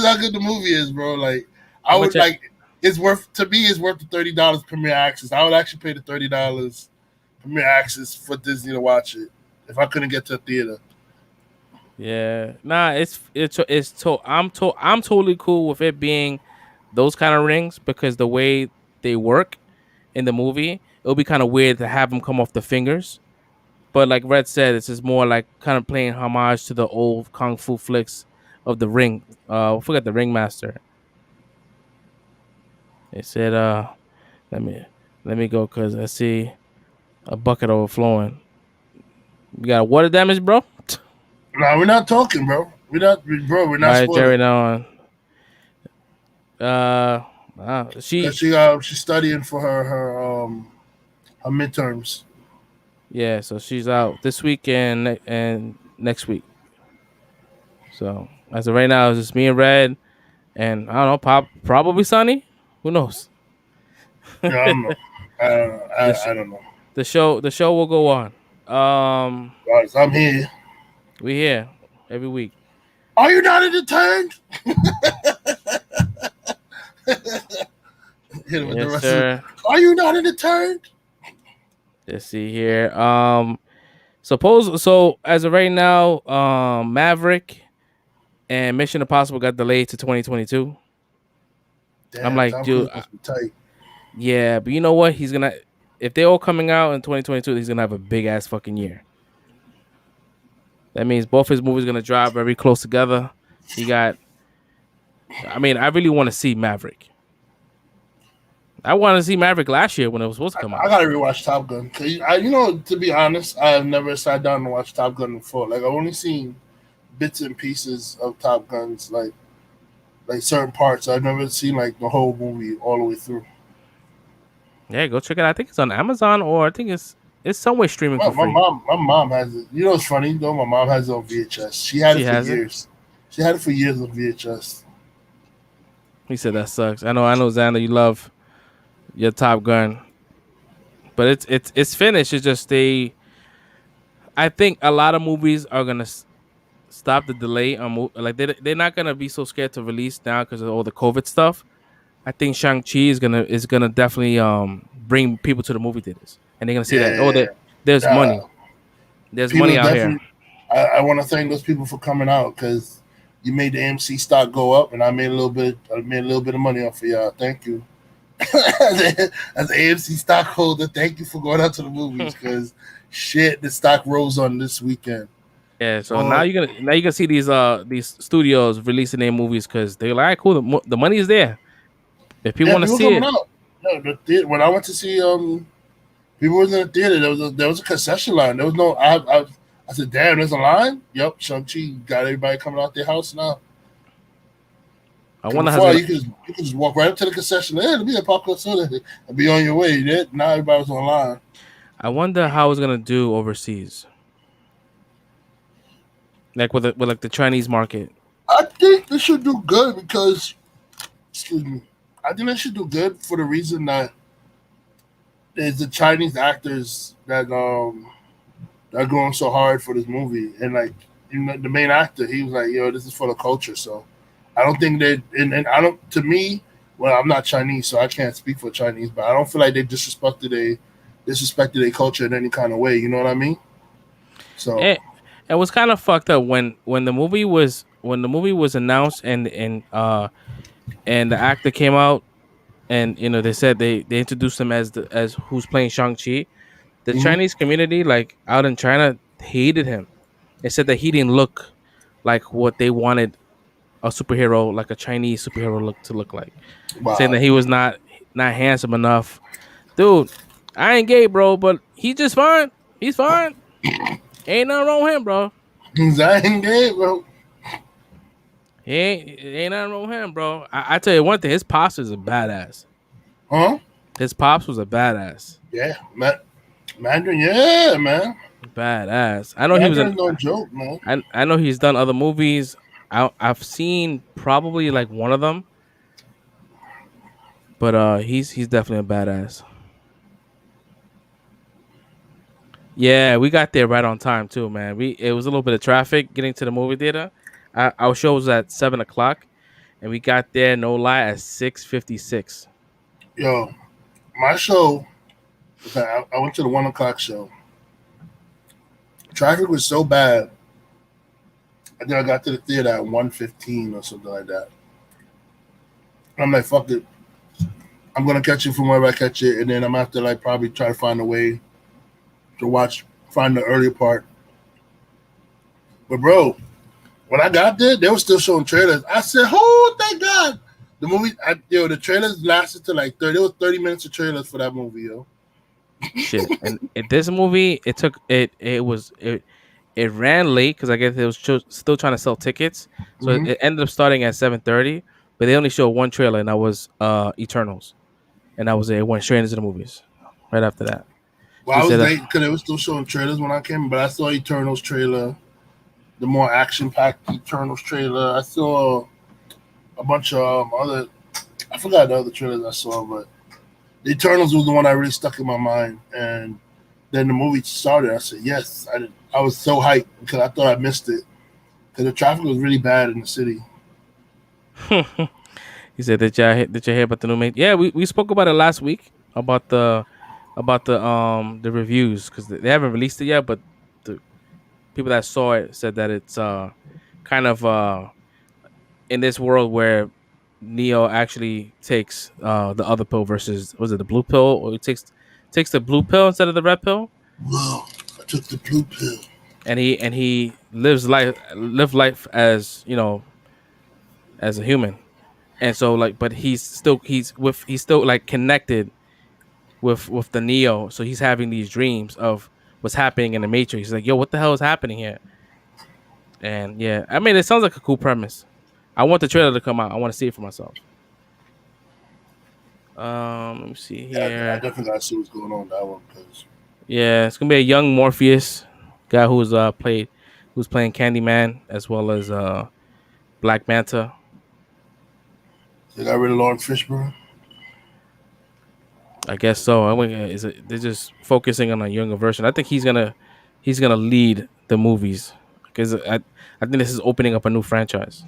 how good the movie is, bro. Like I would like it's worth the $30 premiere access. I would actually pay the $30 premiere access for Disney to watch it. if I couldn't get to a theater. Yeah, nah, I'm totally cool with it being those kind of rings because the way they work in the movie, it'll be kind of weird to have them come off the fingers. But like Red said, it's just more like kind of playing homage to the old kung fu flicks of the ring. I forgot the ringmaster. They said, let me let me go because I see a bucket overflowing. You got water damage, bro? Nah, we're not talking, bro. We're All not right, Jerry. spoiling. Now Cause she she's studying for her midterms. yeah, so she's out this week and next week. So as of right now, it's just me and Red, and I don't know, probably Sunny. Who knows? Yeah, I don't know. the sh- I don't know. the show will go on. Guys, I'm here. We here every week. Are you not entertained? Hit him with the Yes, rest of sir. it. Are you not entertained? Let's see here. So as of right now, Maverick and Mission Impossible got delayed to 2022. Damn, I'm like, Tom dude, Cruise must be tight. yeah, but you know what? If they're all coming out in 2022, he's gonna have a big ass fucking year. That means both his movies gonna drop very close together. I really want to see Maverick. I wanted to see Maverick last year when it was supposed to come I out. gotta rewatch Top Gun. Cause to be honest, I have never sat down and watched Top Gun before. Like I've only seen bits and pieces of Top Guns, like certain parts. I've never seen like the whole movie all the way through. Yeah, go check it out. I think it's on Amazon or I think it's somewhere streaming for free. My mom has it. You know what's funny though? My mom has it on VHS. She had She it for has it. years. She had it for years on VHS. He said that sucks. I know, Xander, you love your Top Gun, but it's finished. It's just I think a lot of movies are gonna stop the delay on like they're not gonna be so scared to release now because of all the COVID stuff. I think Shang-Chi is gonna definitely bring people to the movie theaters, and they're gonna see that Yeah, there's yeah. money. There's People money out here. definitely. I want to thank those people for coming out because you made the AMC stock go up, and I made a little bit. I made a little bit of money off of y'all. Thank you. As an AMC stockholder, thank you for going out to the movies because shit, the stock rose on this weekend. Yeah, so now you're gonna see these studios releasing their movies because they're like, cool, the money is there. If people want to people see coming it, out. Yeah, when I went to see people was in the theater. There was a concession line. There was no. I said, damn, there's a line. Yep, Shang-Chi got everybody coming out their house now. I wonder how Before you could just walk right up to the concession. Hey, let me get popcorn soda and be on your way. Yeah, now everybody was online. I wonder how it's gonna do overseas, like with like the Chinese market. I think they should do good because, excuse me, I think they should do good for the reason that there's the Chinese actors that are going so hard for this movie, and like the main actor, he was like, "Yo, this is for the culture." So I don't think they and I don't. To me, well, I'm not Chinese, so I can't speak for Chinese, but I don't feel like they disrespected a culture in any kind of way. You know what I mean? So It was kind of fucked up when the movie was announced and the actor came out and they said they introduced him as who's playing Shang-Chi. The Chinese community, like out in China, hated him. They said that he didn't look like what they wanted a superhero, like a Chinese superhero, look like. wow. Saying that he was not handsome enough. Dude, I ain't gay, bro, but he's just fine. He's fine. Ain't nothing wrong with him, bro. I ain't gay, bro. Ain't nothing wrong with him, bro. I tell you one thing, his pops is a badass. Huh? His pops was a badass. Yeah, Mandarin. Yeah, man. Badass. I know Mandarin's no joke, man. I know he's done other movies. I've seen probably like one of them, but he's definitely a badass. Yeah, we got there right on time too, man. It was a little bit of traffic getting to the movie theater. Our show was at 7:00, and we got there, no lie, at 6:56. Yo, my show. I went to the 1:00 show. Traffic was so bad. I think I got to the theater at 1:15 or something like that. I'm like, fuck it. I'm gonna catch it from wherever I catch it, and then I'm gonna have to like probably try to find a way to find the earlier part. But bro, when I got there, they were still showing trailers. I said, "Oh, thank God!" The trailers lasted to like 30. There was 30 minutes of trailers for that movie, yo. Shit. And this movie, it ran late because I guess it was still trying to sell tickets. So Mm-hmm. it ended up starting at 7:30, but they only showed one trailer, and that was Eternals, and that was it. It went straight into the movies right after that. Well, He I was said, late because they were still showing trailers when I came, but I saw Eternals trailer, the more action-packed Eternals trailer. I saw a bunch of other. I forgot the other trailers I saw, but the Eternals was the one that really stuck in my mind. And then the movie started. I said, yes. I was so hyped because I thought I missed it because the traffic was really bad in the city. he said, did you hear about the new mate? Yeah, we spoke about it last week about the reviews because they haven't released it yet, but the people that saw it said that it's kind of in this world where Neo actually takes the other pill versus, was it the blue pill, or he takes the blue pill instead of the red pill, Whoa, I took the blue pill. and he live life as, you know, as a human. And so like, but he's still like connected with the Neo, so he's having these dreams of what's happening in the Matrix. He's like, yo, what the hell is happening here? And yeah, I mean, it sounds like a cool premise. I want the trailer to come out. I want to see it for myself. Let me see Yeah, I here. definitely got to see what's going on with that one because Yeah, it's gonna be a young Morpheus guy who's playing Candyman as well as Black Manta. they got rid of Lawrence Fishburne. I guess so. I mean, they're just focusing on a younger version. I think he's gonna lead the movies because I think this is opening up a new franchise.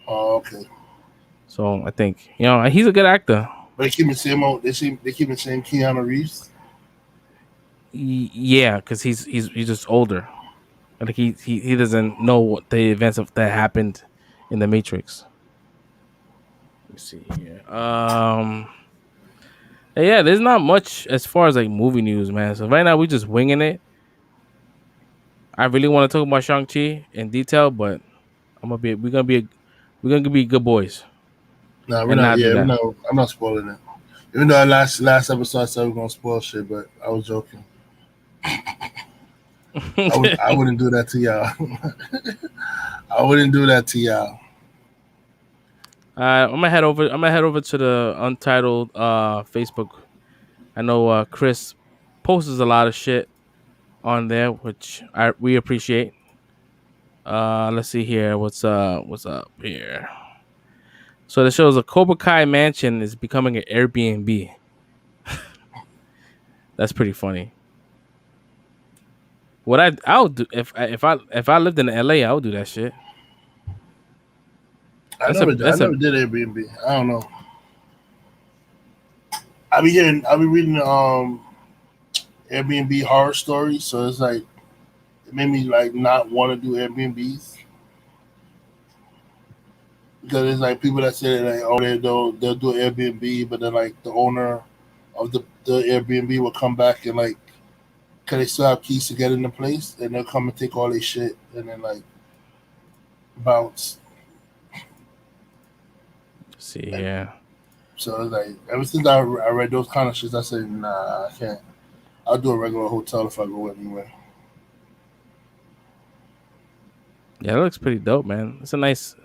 Oh, okay. So I think, you know, he's a good actor. But they keep the same old. They keep the same Keanu Reeves. Yeah, because he's just older. I think he doesn't know what the events that happened in the Matrix. Let me see here. Yeah, there's not much as far as like movie news, man. So right now we're just winging it. I really want to talk about Shang-Chi in detail, but we're gonna be good boys No, we're and not. not do Yeah, we're that. not. I'm not spoiling it. Even though last episode I said we are gonna spoil shit, but I was joking. I wouldn't do that to y'all. I wouldn't do that to y'all. I'm gonna head over to the Untitled Facebook. I know Chris posts a lot of shit on there, which we appreciate. Let's see here. What's up here? So the shows a Cobra Kai mansion is becoming an Airbnb. That's pretty funny. What I'll do if I lived in LA, I would do that shit. I That's a never that's a did Airbnb. I don't know. I be reading Airbnb horror stories, so it's like it made me like not want to do Airbnbs because it's like people that say like oh they'll do Airbnb, but then like the owner of the Airbnb will come back and like because they still have keys to get in the place, and they'll come and take all their shit and then like bounce. let's see Like, here. so it's like ever since I read those kind of shits, I said nah, I can't. I'll do a regular hotel if I go anywhere. Yeah, it looks pretty dope, man. It's a nice.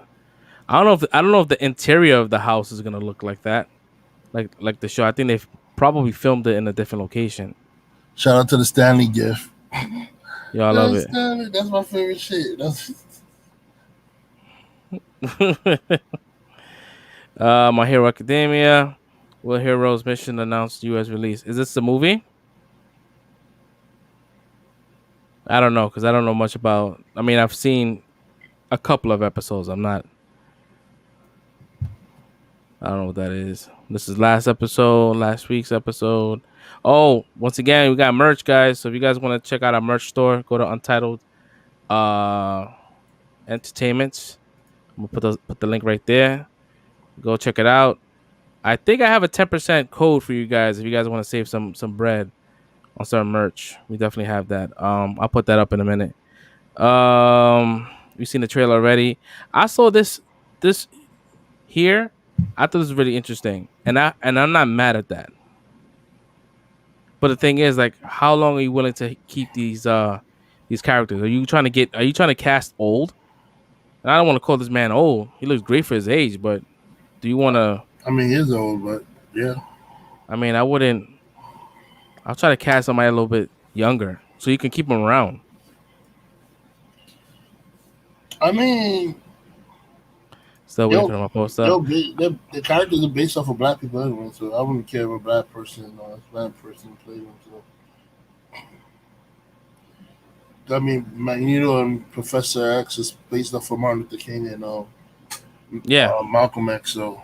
I don't know if the interior of the house is gonna look like that, like the show. I think they've probably filmed it in a different location. Shout out to the Stanley gift. Yo, I love it. Stanley, that's my favorite shit. My Hero Academia, Will Heroes Mission announced U.S. release. Is this the movie? I don't know because I don't know much about. I mean, I've seen a couple of episodes. I'm not. I don't know what that is. This is last week's episode. Oh, once again, we got merch, guys. So if you guys want to check out our merch store, go to Untitled Entertainments. I'm gonna put the link right there. Go check it out. I think I have a 10% code for you guys if you guys want to save some bread on some merch. We definitely have that. I'll put that up in a minute. You've seen the trailer already. I saw this here. I thought this was really interesting, and I'm not mad at that. But the thing is, like, how long are you willing to keep these characters? Are you trying to cast old? And I don't want to call this man old. He looks great for his age, but do you want to? I mean, he is old, but yeah. I mean, I wouldn't. I'll try to cast somebody a little bit younger so you can keep him around. I mean, Still waiting for my post up. the characters are based off of black people anyway, so I wouldn't care if a black person or a Hispanic person played them. So. I mean, Magneto and Professor X is based off of Martin Luther King and Malcolm X. So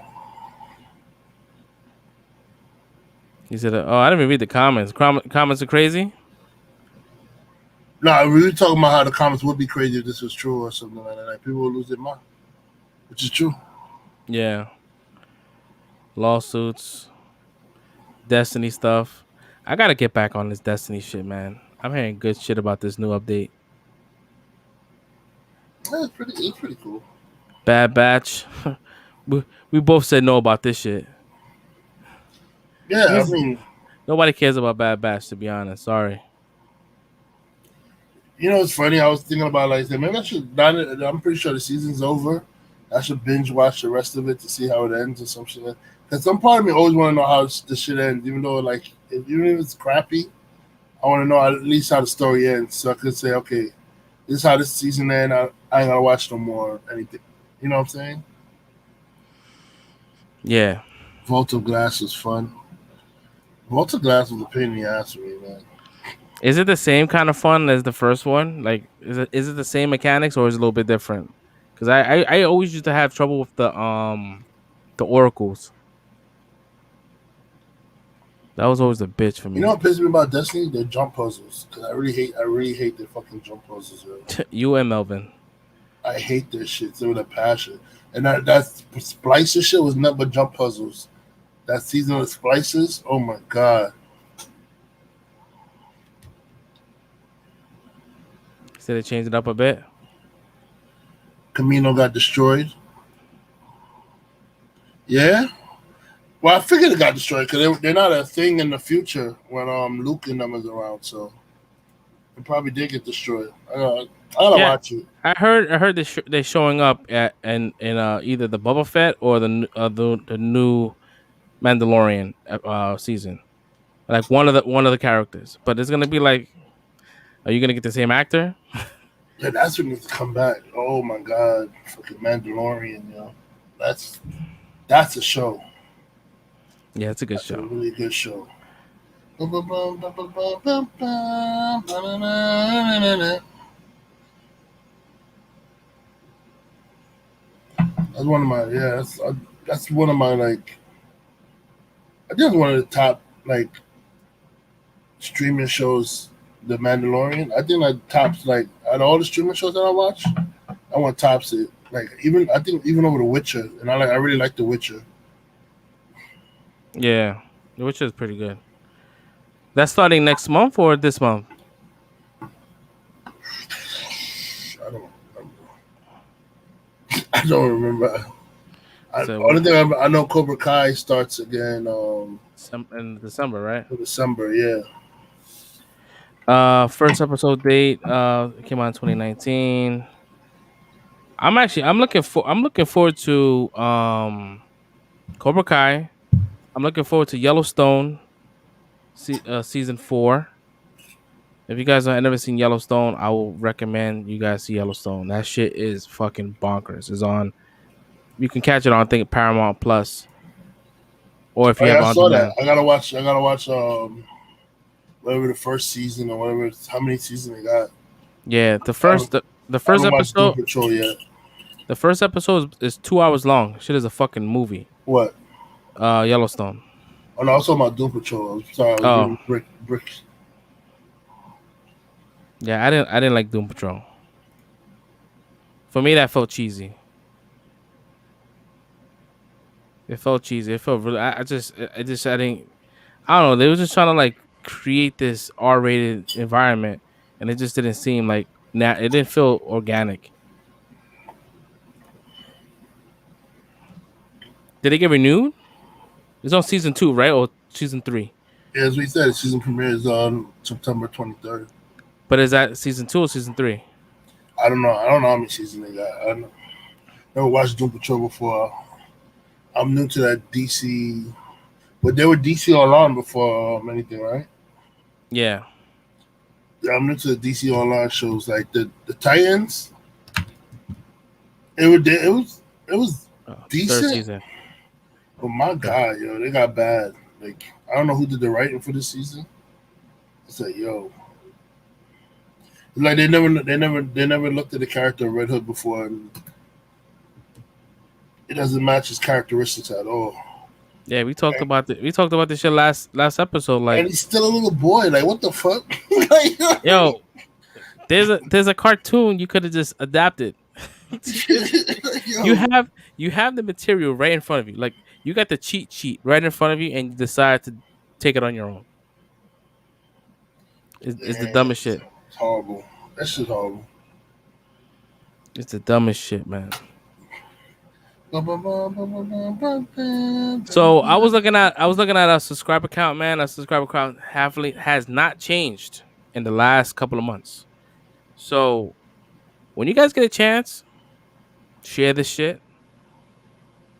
He said, "Oh, I didn't even read the comments. Comments are crazy." no, we were talking about how the comments would be crazy if this was true or something like that. Like, people would lose their mind, which is true. Yeah. Lawsuits, Destiny stuff. I gotta get back on this Destiny shit, man. I'm hearing good shit about this new update. Yeah, it's pretty cool. Bad Batch. we both said no about this shit. Yeah, I mean, nobody cares about Bad Batch, to be honest. Sorry. You know, it's funny. I was thinking about like maybe I should. I'm pretty sure the season's over. I should binge watch the rest of it to see how it ends or some shit. Because some part of me always want to know how the shit ends, even though even if it's crappy, I want to know at least how the story ends, so I could say, okay, this is how this season ends. I ain't gonna watch no more or anything. You know what I'm saying? Yeah. Vault of Glass was fun. Vault of Glass was a pain in the ass for me, man. Is it the same kind of fun as the first one? Like, is it the same mechanics or is it a little bit different? Because I always used to have trouble with the oracles. That was always a bitch for me. You know what pisses me about Destiny? The jump puzzles. Because I really hate the fucking jump puzzles. You and Melvin. I hate this shit with a passion. And that Splicer shit was nothing but jump puzzles. That season of Splicers, oh my god. Said they changed it up a bit. Camino got destroyed. Yeah. Well, I figured it got destroyed because they're not a thing in the future when Luke and them is around. So it probably did get destroyed. I gotta watch it. I heard they're showing up in either the Boba Fett or the new Mandalorian season, like one of the characters. But it's gonna be like, are you gonna get the same actor? Yeah, that's what needs to come back. Oh my god, fucking Mandalorian, yo, that's a show. Yeah, it's a good show. A really good show. That's one of my that's one of my like. I think it's one of the top like streaming shows. The Mandalorian. I think that tops like out of all the streaming shows that I watch. I want tops it. Like even over The Witcher, and I really like The Witcher. Yeah, The Witcher is pretty good. That's starting next month or this month? I don't remember. Only thing I know, Cobra Kai starts again. In December, right? In December, yeah. First episode date came out in 2019. I'm looking forward to Cobra Kai. I'm looking forward to Yellowstone season 4. If you guys have never seen Yellowstone, I will recommend you guys see Yellowstone. That shit is fucking bonkers. It's on. You can catch it on, I think, Paramount Plus. Or if you have I saw that. I gotta watch whatever the first season or whatever. How many seasons they got? Yeah, the first episode. Patrol yet. The first episode is 2 hours long. Shit is a fucking movie. What? Yellowstone. Oh no, I was talking about Doom Patrol. I'm sorry, I was Oh. reading Brick. Yeah, I didn't like Doom Patrol. For me, that felt cheesy. It felt cheesy. It felt really. I didn't. I don't know. They were just trying to like create this R-rated environment, and it just didn't seem like it didn't feel organic. Did it get renewed? It's on season 2, right, or season 3? Yeah, as we said, season premiere is on September 23rd. But is that season 2 or season 3? I don't know. I don't know how many seasons they got. I never watched Doom Patrol before. I'm new to that DC, but they were DC Online before anything, right? Yeah. Yeah, I'm new to the DC Online shows, like the Titans. It was decent. Third season. But my God, yo, they got bad. Like, I don't know who did the writing for this season. It's like, yo, it's like they never looked at the character of Red Hood before, and it doesn't match his characteristics at all. Yeah, we talked about this shit last episode. Like, and he's still a little boy. Like, what the fuck? Like, yo, there's a cartoon you could have just adapted. You have the material right in front of you. Like, you got the cheat sheet right in front of you, and you decide to take it on your own. It's the dumbest shit. It's horrible. That shit's horrible. It's the dumbest shit, man. So I was looking at our subscriber count, man. Our subscriber count has not changed in the last couple of months. So when you guys get a chance, share this shit.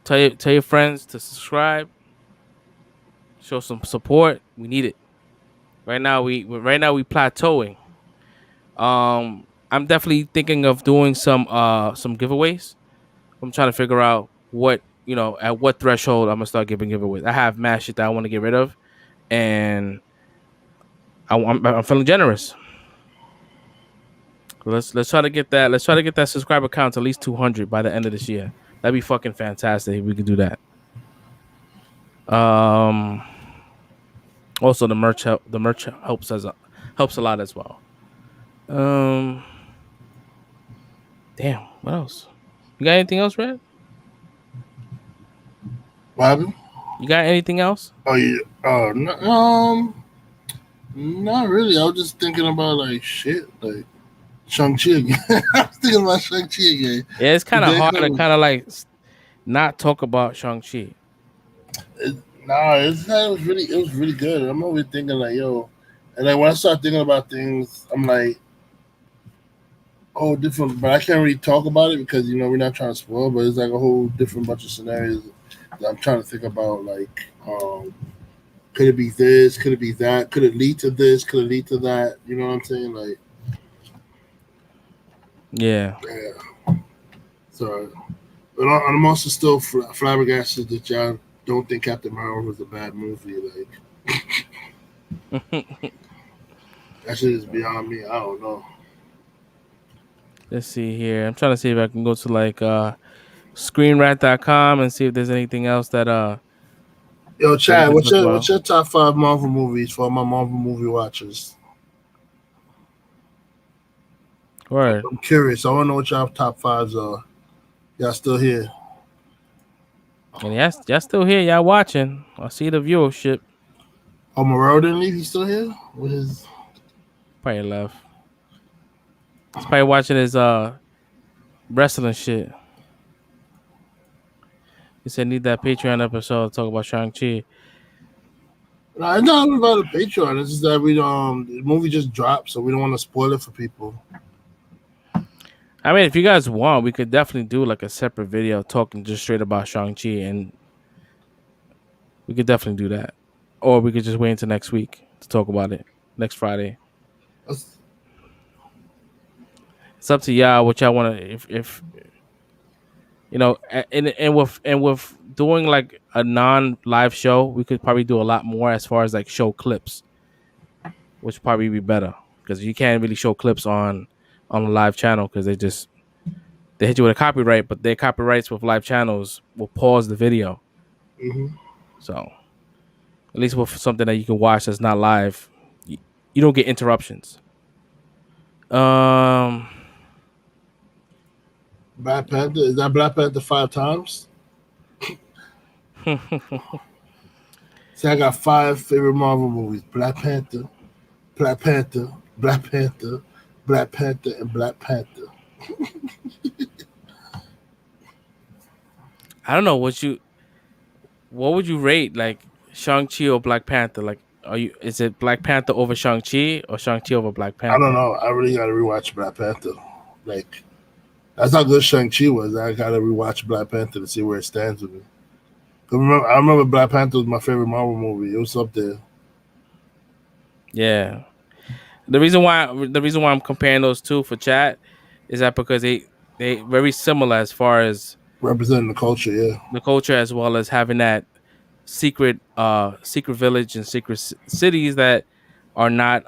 Tell your friends to subscribe. Show some support. We need it. Right now we plateauing. I'm definitely thinking of doing some giveaways. I'm trying to figure out at what threshold I'm gonna start giving giveaways. I have mad shit that I want to get rid of, and I'm feeling generous. Let's try to get that. Let's try to get that subscriber count to at least 200 by the end of this year. That'd be fucking fantastic if we could do that. Also, the merch helps a lot as well. Damn. What else? You got anything else, Red? What happened? You got anything else? Oh yeah. Not really. I was just thinking about like shit, like Shang-Chi again. I was thinking about Shang-Chi again. Yeah, it's kind of hard to kind of like not talk about Shang-Chi. It was really good. I'm always thinking like, yo, and like when I start thinking about things, I'm like, oh, different. But I can't really talk about it because we're not trying to spoil. But it's like a whole different bunch of scenarios that I'm trying to think about. Like, could it be this? Could it be that? Could it lead to this? Could it lead to that? You know what I'm saying? Like, yeah. So, but I'm also still flabbergasted that y'all don't think Captain Marvel was a bad movie. Like, that shit is beyond me. I don't know. Let's see here. I'm trying to see if I can go to like screenrat.com and see if there's anything else that Yo, Chad, what's your top 5 Marvel movies for my Marvel movie watchers? Word. I'm curious. I want to know what y'all top 5s are. Y'all still here? And y'all still here. Y'all watching. I see the viewership. Oh, Morel didn't leave. He's still here? What is? Probably left. He's probably watching his wrestling shit. He said need that Patreon episode to talk about Shang-Chi. No, it's not about a Patreon. It's just that the movie just dropped, so we don't want to spoil it for people. I mean, if you guys want, we could definitely do like a separate video talking just straight about Shang-Chi, and we could definitely do that. Or we could just wait until next week to talk about it. Next Friday. It's up to y'all what y'all want to. If and with doing like a non-live show, we could probably do a lot more as far as like show clips, which would probably be better because you can't really show clips on a live channel because they hit you with a copyright, but their copyrights with live channels will pause the video. Mm-hmm. So at least with something that you can watch that's not live, you don't get interruptions. Um, Black Panther, is that Black Panther 5 times? See, I got 5 favorite Marvel movies: Black Panther, Black Panther, Black Panther, Black Panther, and Black Panther. I don't know what would you rate like Shang-Chi or Black Panther? Like, is it Black Panther over Shang-Chi or Shang-Chi over Black I don't Panther? know. I really gotta rewatch Black Panther. Like, that's how good Shang-Chi was. I gotta rewatch Black Panther to see where it stands with me. I remember Black Panther was my favorite Marvel movie. It was up there. Yeah. The reason why I'm comparing those two for chat is that because they very similar as far as Representing the culture, yeah. the culture, as well as having that secret village and secret cities that are not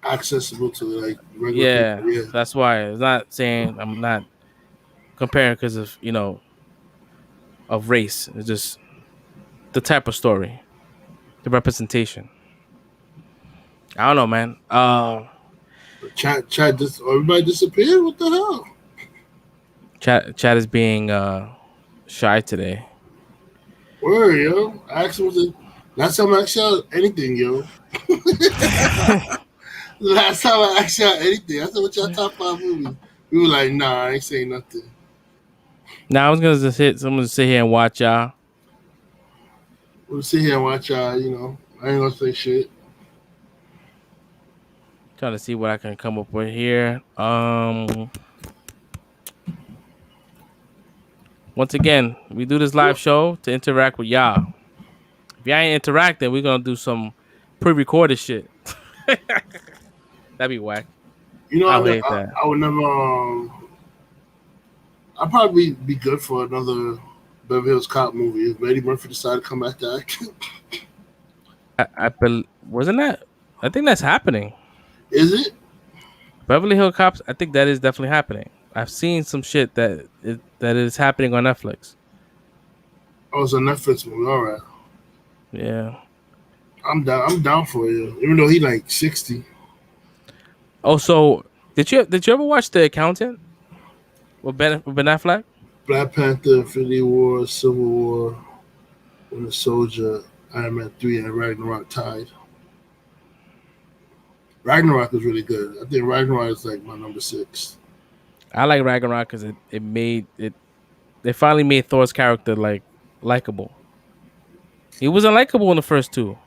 Accessible to like regular people, yeah. yeah. That's why it's not saying I'm not comparing because of of race. It's just the type of story, the representation. I don't know, man. Chat just everybody disappeared. What the hell? Chat is being shy today. Word, yo. Ask was it last time I asked y'all anything, yo. Last time I asked y'all anything. I said, what y'all top 5 movies? We were like, nah, I ain't saying nothing. Now I was gonna just hit someone to sit here and watch y'all. We'll sit here and watch y'all, you know. I ain't gonna say shit. Trying to see what I can come up with here. Once again, we do this live show to interact with y'all. If y'all ain't interacting, we're gonna do some pre-recorded shit. That'd be whack. You know, I would hate that. I would never I'd probably be good for another Beverly Hills Cop movie if Eddie Murphy decided to come back to acting. Wasn't that? I think that's happening. Is it? Beverly Hill Cops. I think that is definitely happening. I've seen some shit that is happening on Netflix. Oh, it's a Netflix movie. All right. Yeah. I'm down for you. Even though he like 60. Oh, so did you ever watch The Accountant with Ben Affleck? Black Panther, Infinity War, Civil War, Winter Soldier, Iron Man 3, and Ragnarok tied. Ragnarok is really good. I think Ragnarok is like my number 6. I like Ragnarok because it made it. They finally made Thor's character like likable. He wasn't likable in the first two.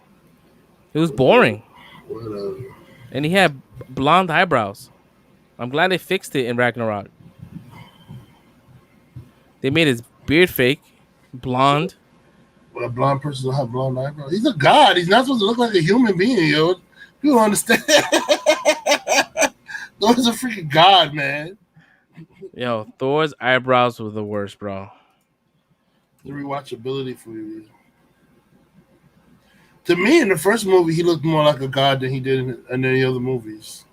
It was boring, Whatever. and he had blonde eyebrows. I'm glad they fixed it in Ragnarok. They made his beard fake, blonde. But a blonde person don't have blonde eyebrows. He's a god. He's not supposed to look like a human being, yo. You don't understand. Thor's a freaking god, man. Yo, Thor's eyebrows were the worst, bro. The rewatchability for you. To me, in the first movie, he looked more like a god than he did in any other movies.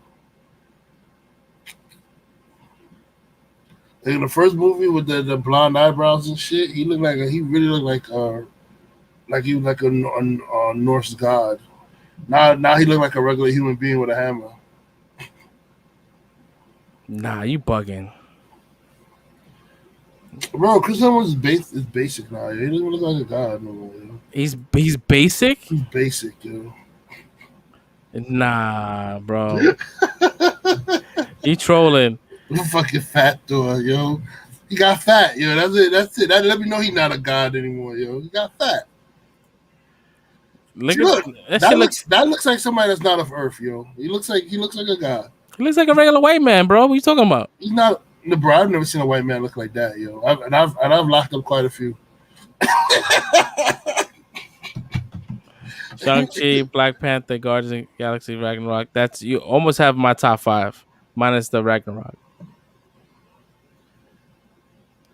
Like in the first movie with the blonde eyebrows and shit, he really looked like he was like a Norse god. Now he looked like a regular human being with a hammer. Nah, you bugging. Bro, Chris Evans is basic now. He doesn't look like a god no more. Yo. He's basic. He's basic, yo. Nah, bro. You trolling. I'm fucking fat Thor, yo. He got fat, yo. That's it. That let me know he's not a god anymore, yo. He got fat. That looks like somebody that's not of Earth, yo. He looks like a god. He looks like a regular white man, bro. What you talking about? He's not. No, bro, I've never seen a white man look like that, yo. I've locked up quite a few. Shang-Chi, Black Panther, Guardians of the Galaxy, Ragnarok. That's you almost have my top 5, minus the Ragnarok.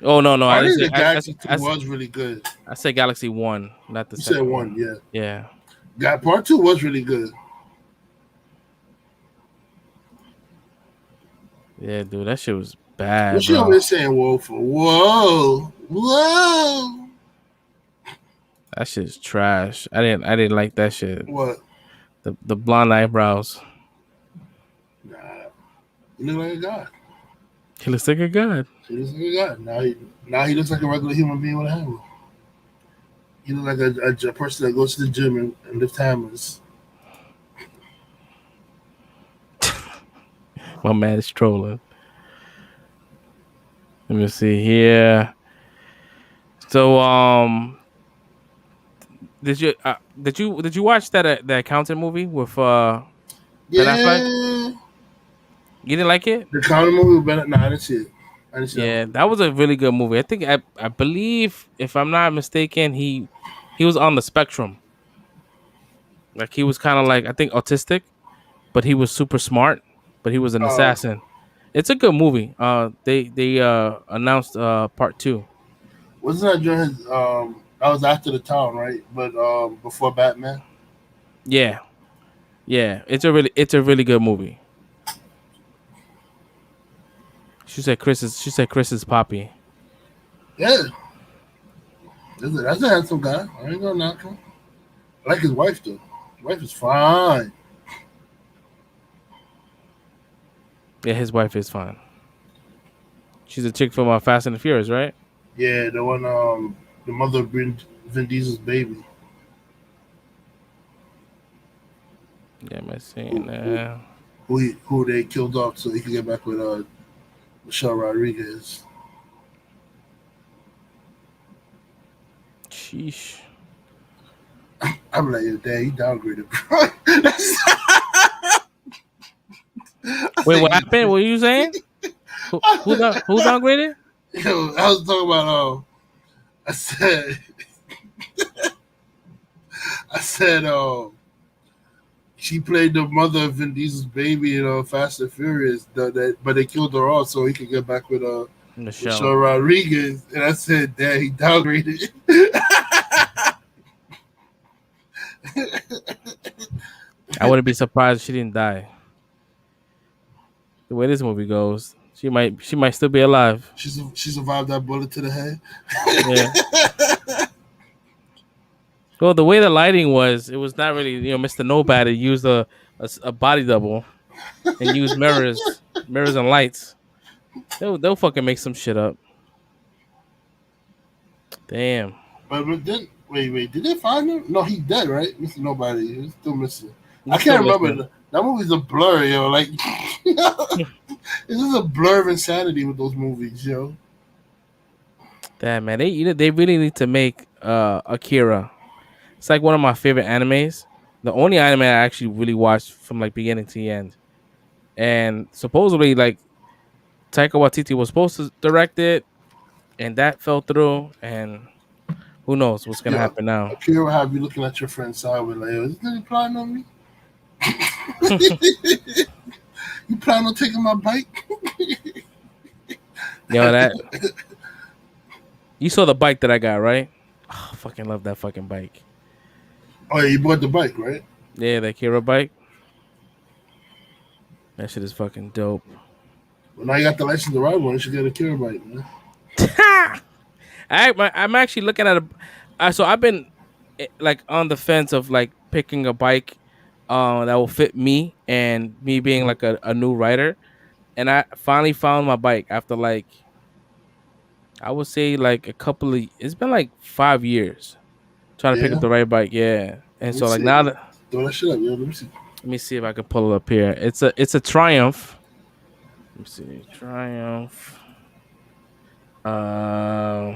Oh no, I I didn't think say. the Galaxy 2 was really good. I said Galaxy 1, not the You second said 1, yeah. Yeah. That part 2 was really good. Yeah, dude, that shit was bad. What you over there saying whoa for? Whoa. That shit's trash. I didn't like that shit. What? The blonde eyebrows. Nah, he look like a god. He looks like a god. He looks like a god. Now he looks like a regular human being with a hammer. He look like a person that goes to the gym and lifts hammers. My man is trolling. Let me see here. So did you watch that accountant movie with Ben Affleck? Yeah, You didn't like it? the counter movie with Bennett. Nah, I didn't see it. I didn't see that Yeah, movie. that was a really good movie. I believe, if I'm not mistaken, he was on the spectrum. Like he was kind of like, I think, autistic, but he was super smart. But he was an Oh, assassin. It's a good movie. They announced part two. wasn't that during his? That was after the town, right? But before Batman. Yeah, yeah. It's a really good movie. She said Chris is Poppy. Yeah, that's a handsome guy. I ain't gonna knock him. I like his wife though. His wife is fine. Yeah, his wife is fine. She's a chick from Fast and the Furious, right? Yeah, the one the mother of Vin Diesel's baby. Yeah, am I Who saying who that? who they killed off so he could get back with Michelle Rodriguez. Sheesh. I'm like, yo, dad, he downgraded, bro. I Wait, what said, happened? What were you saying? Who downgraded? yo, I was talking about I said I said she played the mother of Vin Diesel's baby in Fast and Furious, but they killed her off so he could get back with Michelle Michelle. Rodriguez. And I said, dad, he downgraded. I wouldn't be surprised if she didn't die. The way this movie goes, she might still be alive. She survived that bullet to the head. Yeah. Well, the way the lighting was, it was not really, Mr. Nobody used a body double and used mirrors and lights. They'll fucking make some shit up. Damn. But then wait, did they find him? No, he's dead, right? Mr. Nobody. He's still missing. I He's still can't remember. missing. That movie's a blur, yo. Like it's just a blur of insanity with those movies, yo. Damn, man. They really need to make Akira. It's like one of my favorite animes. The only anime I actually really watched from like beginning to the end. And supposedly, like, Taika Waititi was supposed to direct it, and that fell through. And who knows what's gonna Yeah. happen now? Akira will have you looking at your friend sideways like, yo, is this nigga plotting on me? You plan on taking my bike? That you saw the bike that I got, right? Oh, I fucking love that fucking bike. Oh yeah, you bought the bike, right? Yeah, the Akira bike. That shit is fucking dope. Well, now you got the license to ride one. You should get a Akira bike, man. I'm actually looking at so I've been like on the fence of like picking a bike that will fit me and me being like a new rider, and I finally found my bike after like, I would say, like it's been like 5 years trying to pick Yeah. up the right bike. Yeah. And Let me so like see. now that, Throw that shit up, yo. Let me see. let me see if I can pull it up here. It's a Triumph. Let me see. Triumph. Uh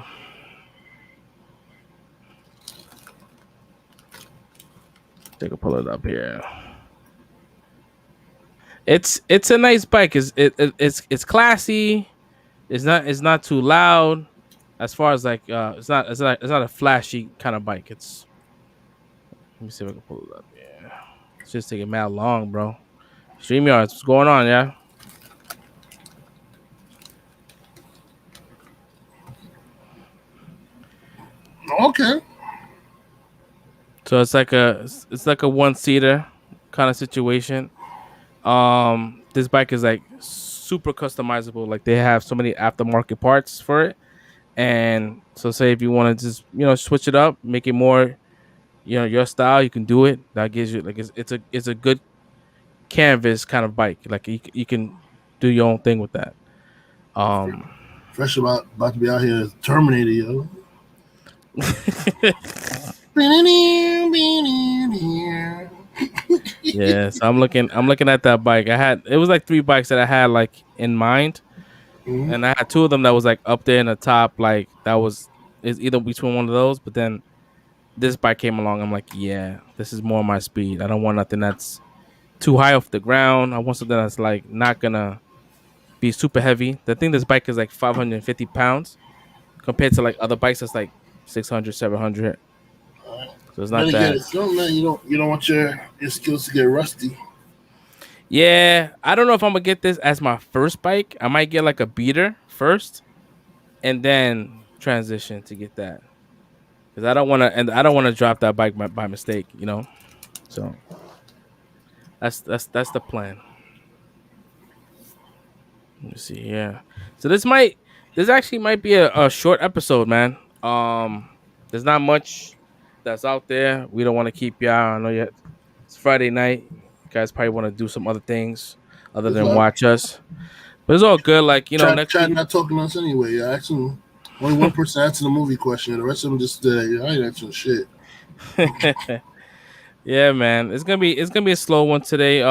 Take a pull it up here. It's a nice bike. It's classy. It's not too loud. As far as like it's not a flashy kind of bike. Let me see if I can pull it up. Yeah, it's just taking mad long, bro. StreamYards, what's going on? Yeah, Okay. so it's like a one seater kind of situation. This bike is like super customizable. Like they have so many aftermarket parts for it, And so say if you want to just, switch it up, make it more, your style, you can do it. That gives you like it's a good canvas kind of bike. Like you can do your own thing with that. Fresh about to be out here as Terminator, yo. Yeah, so I'm looking at that bike. It was like 3 bikes that I had like in mind. Mhm. And I had 2 of them that was like up there in the top, like is either between one of those, but then this bike came along. I'm like, yeah, this is more my speed. I don't want nothing that's too high off the ground. I want something that's like not gonna be super heavy. The thing, this bike is like 550 pounds compared to like other bikes that's like 600, 700. So it's not Better that. get it soon, man. You don't want your skills to get rusty. Yeah, I don't know if I'm gonna get this as my first bike. I might get like a beater first, and then transition to get that, because I don't want to drop that bike by mistake. So that's the plan. Let me see here. So this actually might be a short episode, man. There's not much that's out there. We don't want to keep y'all. I know yet it's Friday night. You guys probably want to do some other things other than watch us. But it's all good. Like, next Try week. not talking to us anyway. Yeah, actually, only one person answered the movie question. The rest of them just I ain't answering shit. Yeah, man. It's gonna be a slow one today.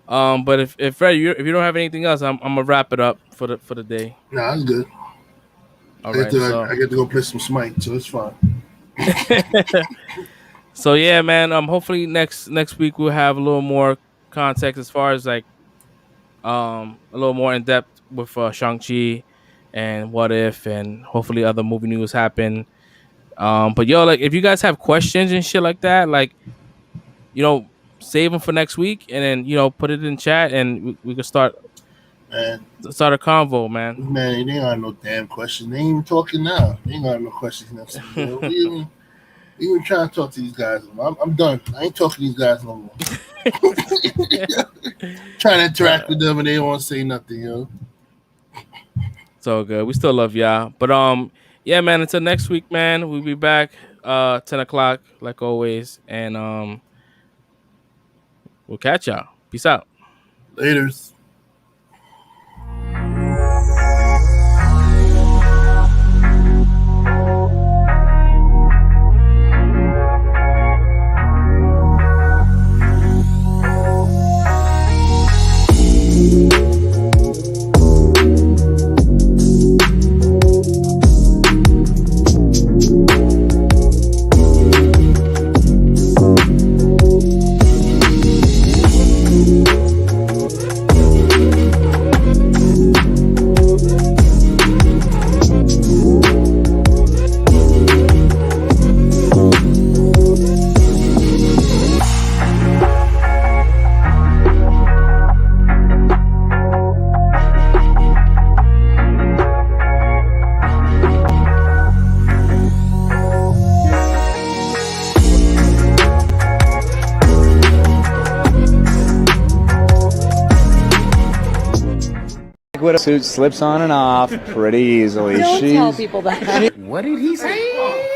But if Fred, if you don't have anything else, I'm gonna wrap it up for the day. Nah, that's good. All I right. get to go play some Smite, so it's fine. So yeah, man. Hopefully next week we'll have a little more context as far as like a little more in depth with Shang-Chi and What If, and hopefully other movie news happen. But yo, like if you guys have questions and shit like that, like save them for next week, and then put it in chat, and we can start a convo, man. Man, they ain't got no damn questions. They ain't even talking now. They ain't got no questions next week. We even trying to talk to these guys. I'm done. I ain't talking to these guys no more. Trying to interact with them, and they don't want to say nothing, It's all good. We still love y'all. But yeah, man, until next week, man. We'll be back 10 o'clock like always, and we'll catch y'all. Peace out. Laters. Suit slips on and off pretty easily. Don't tell people that. What did he say?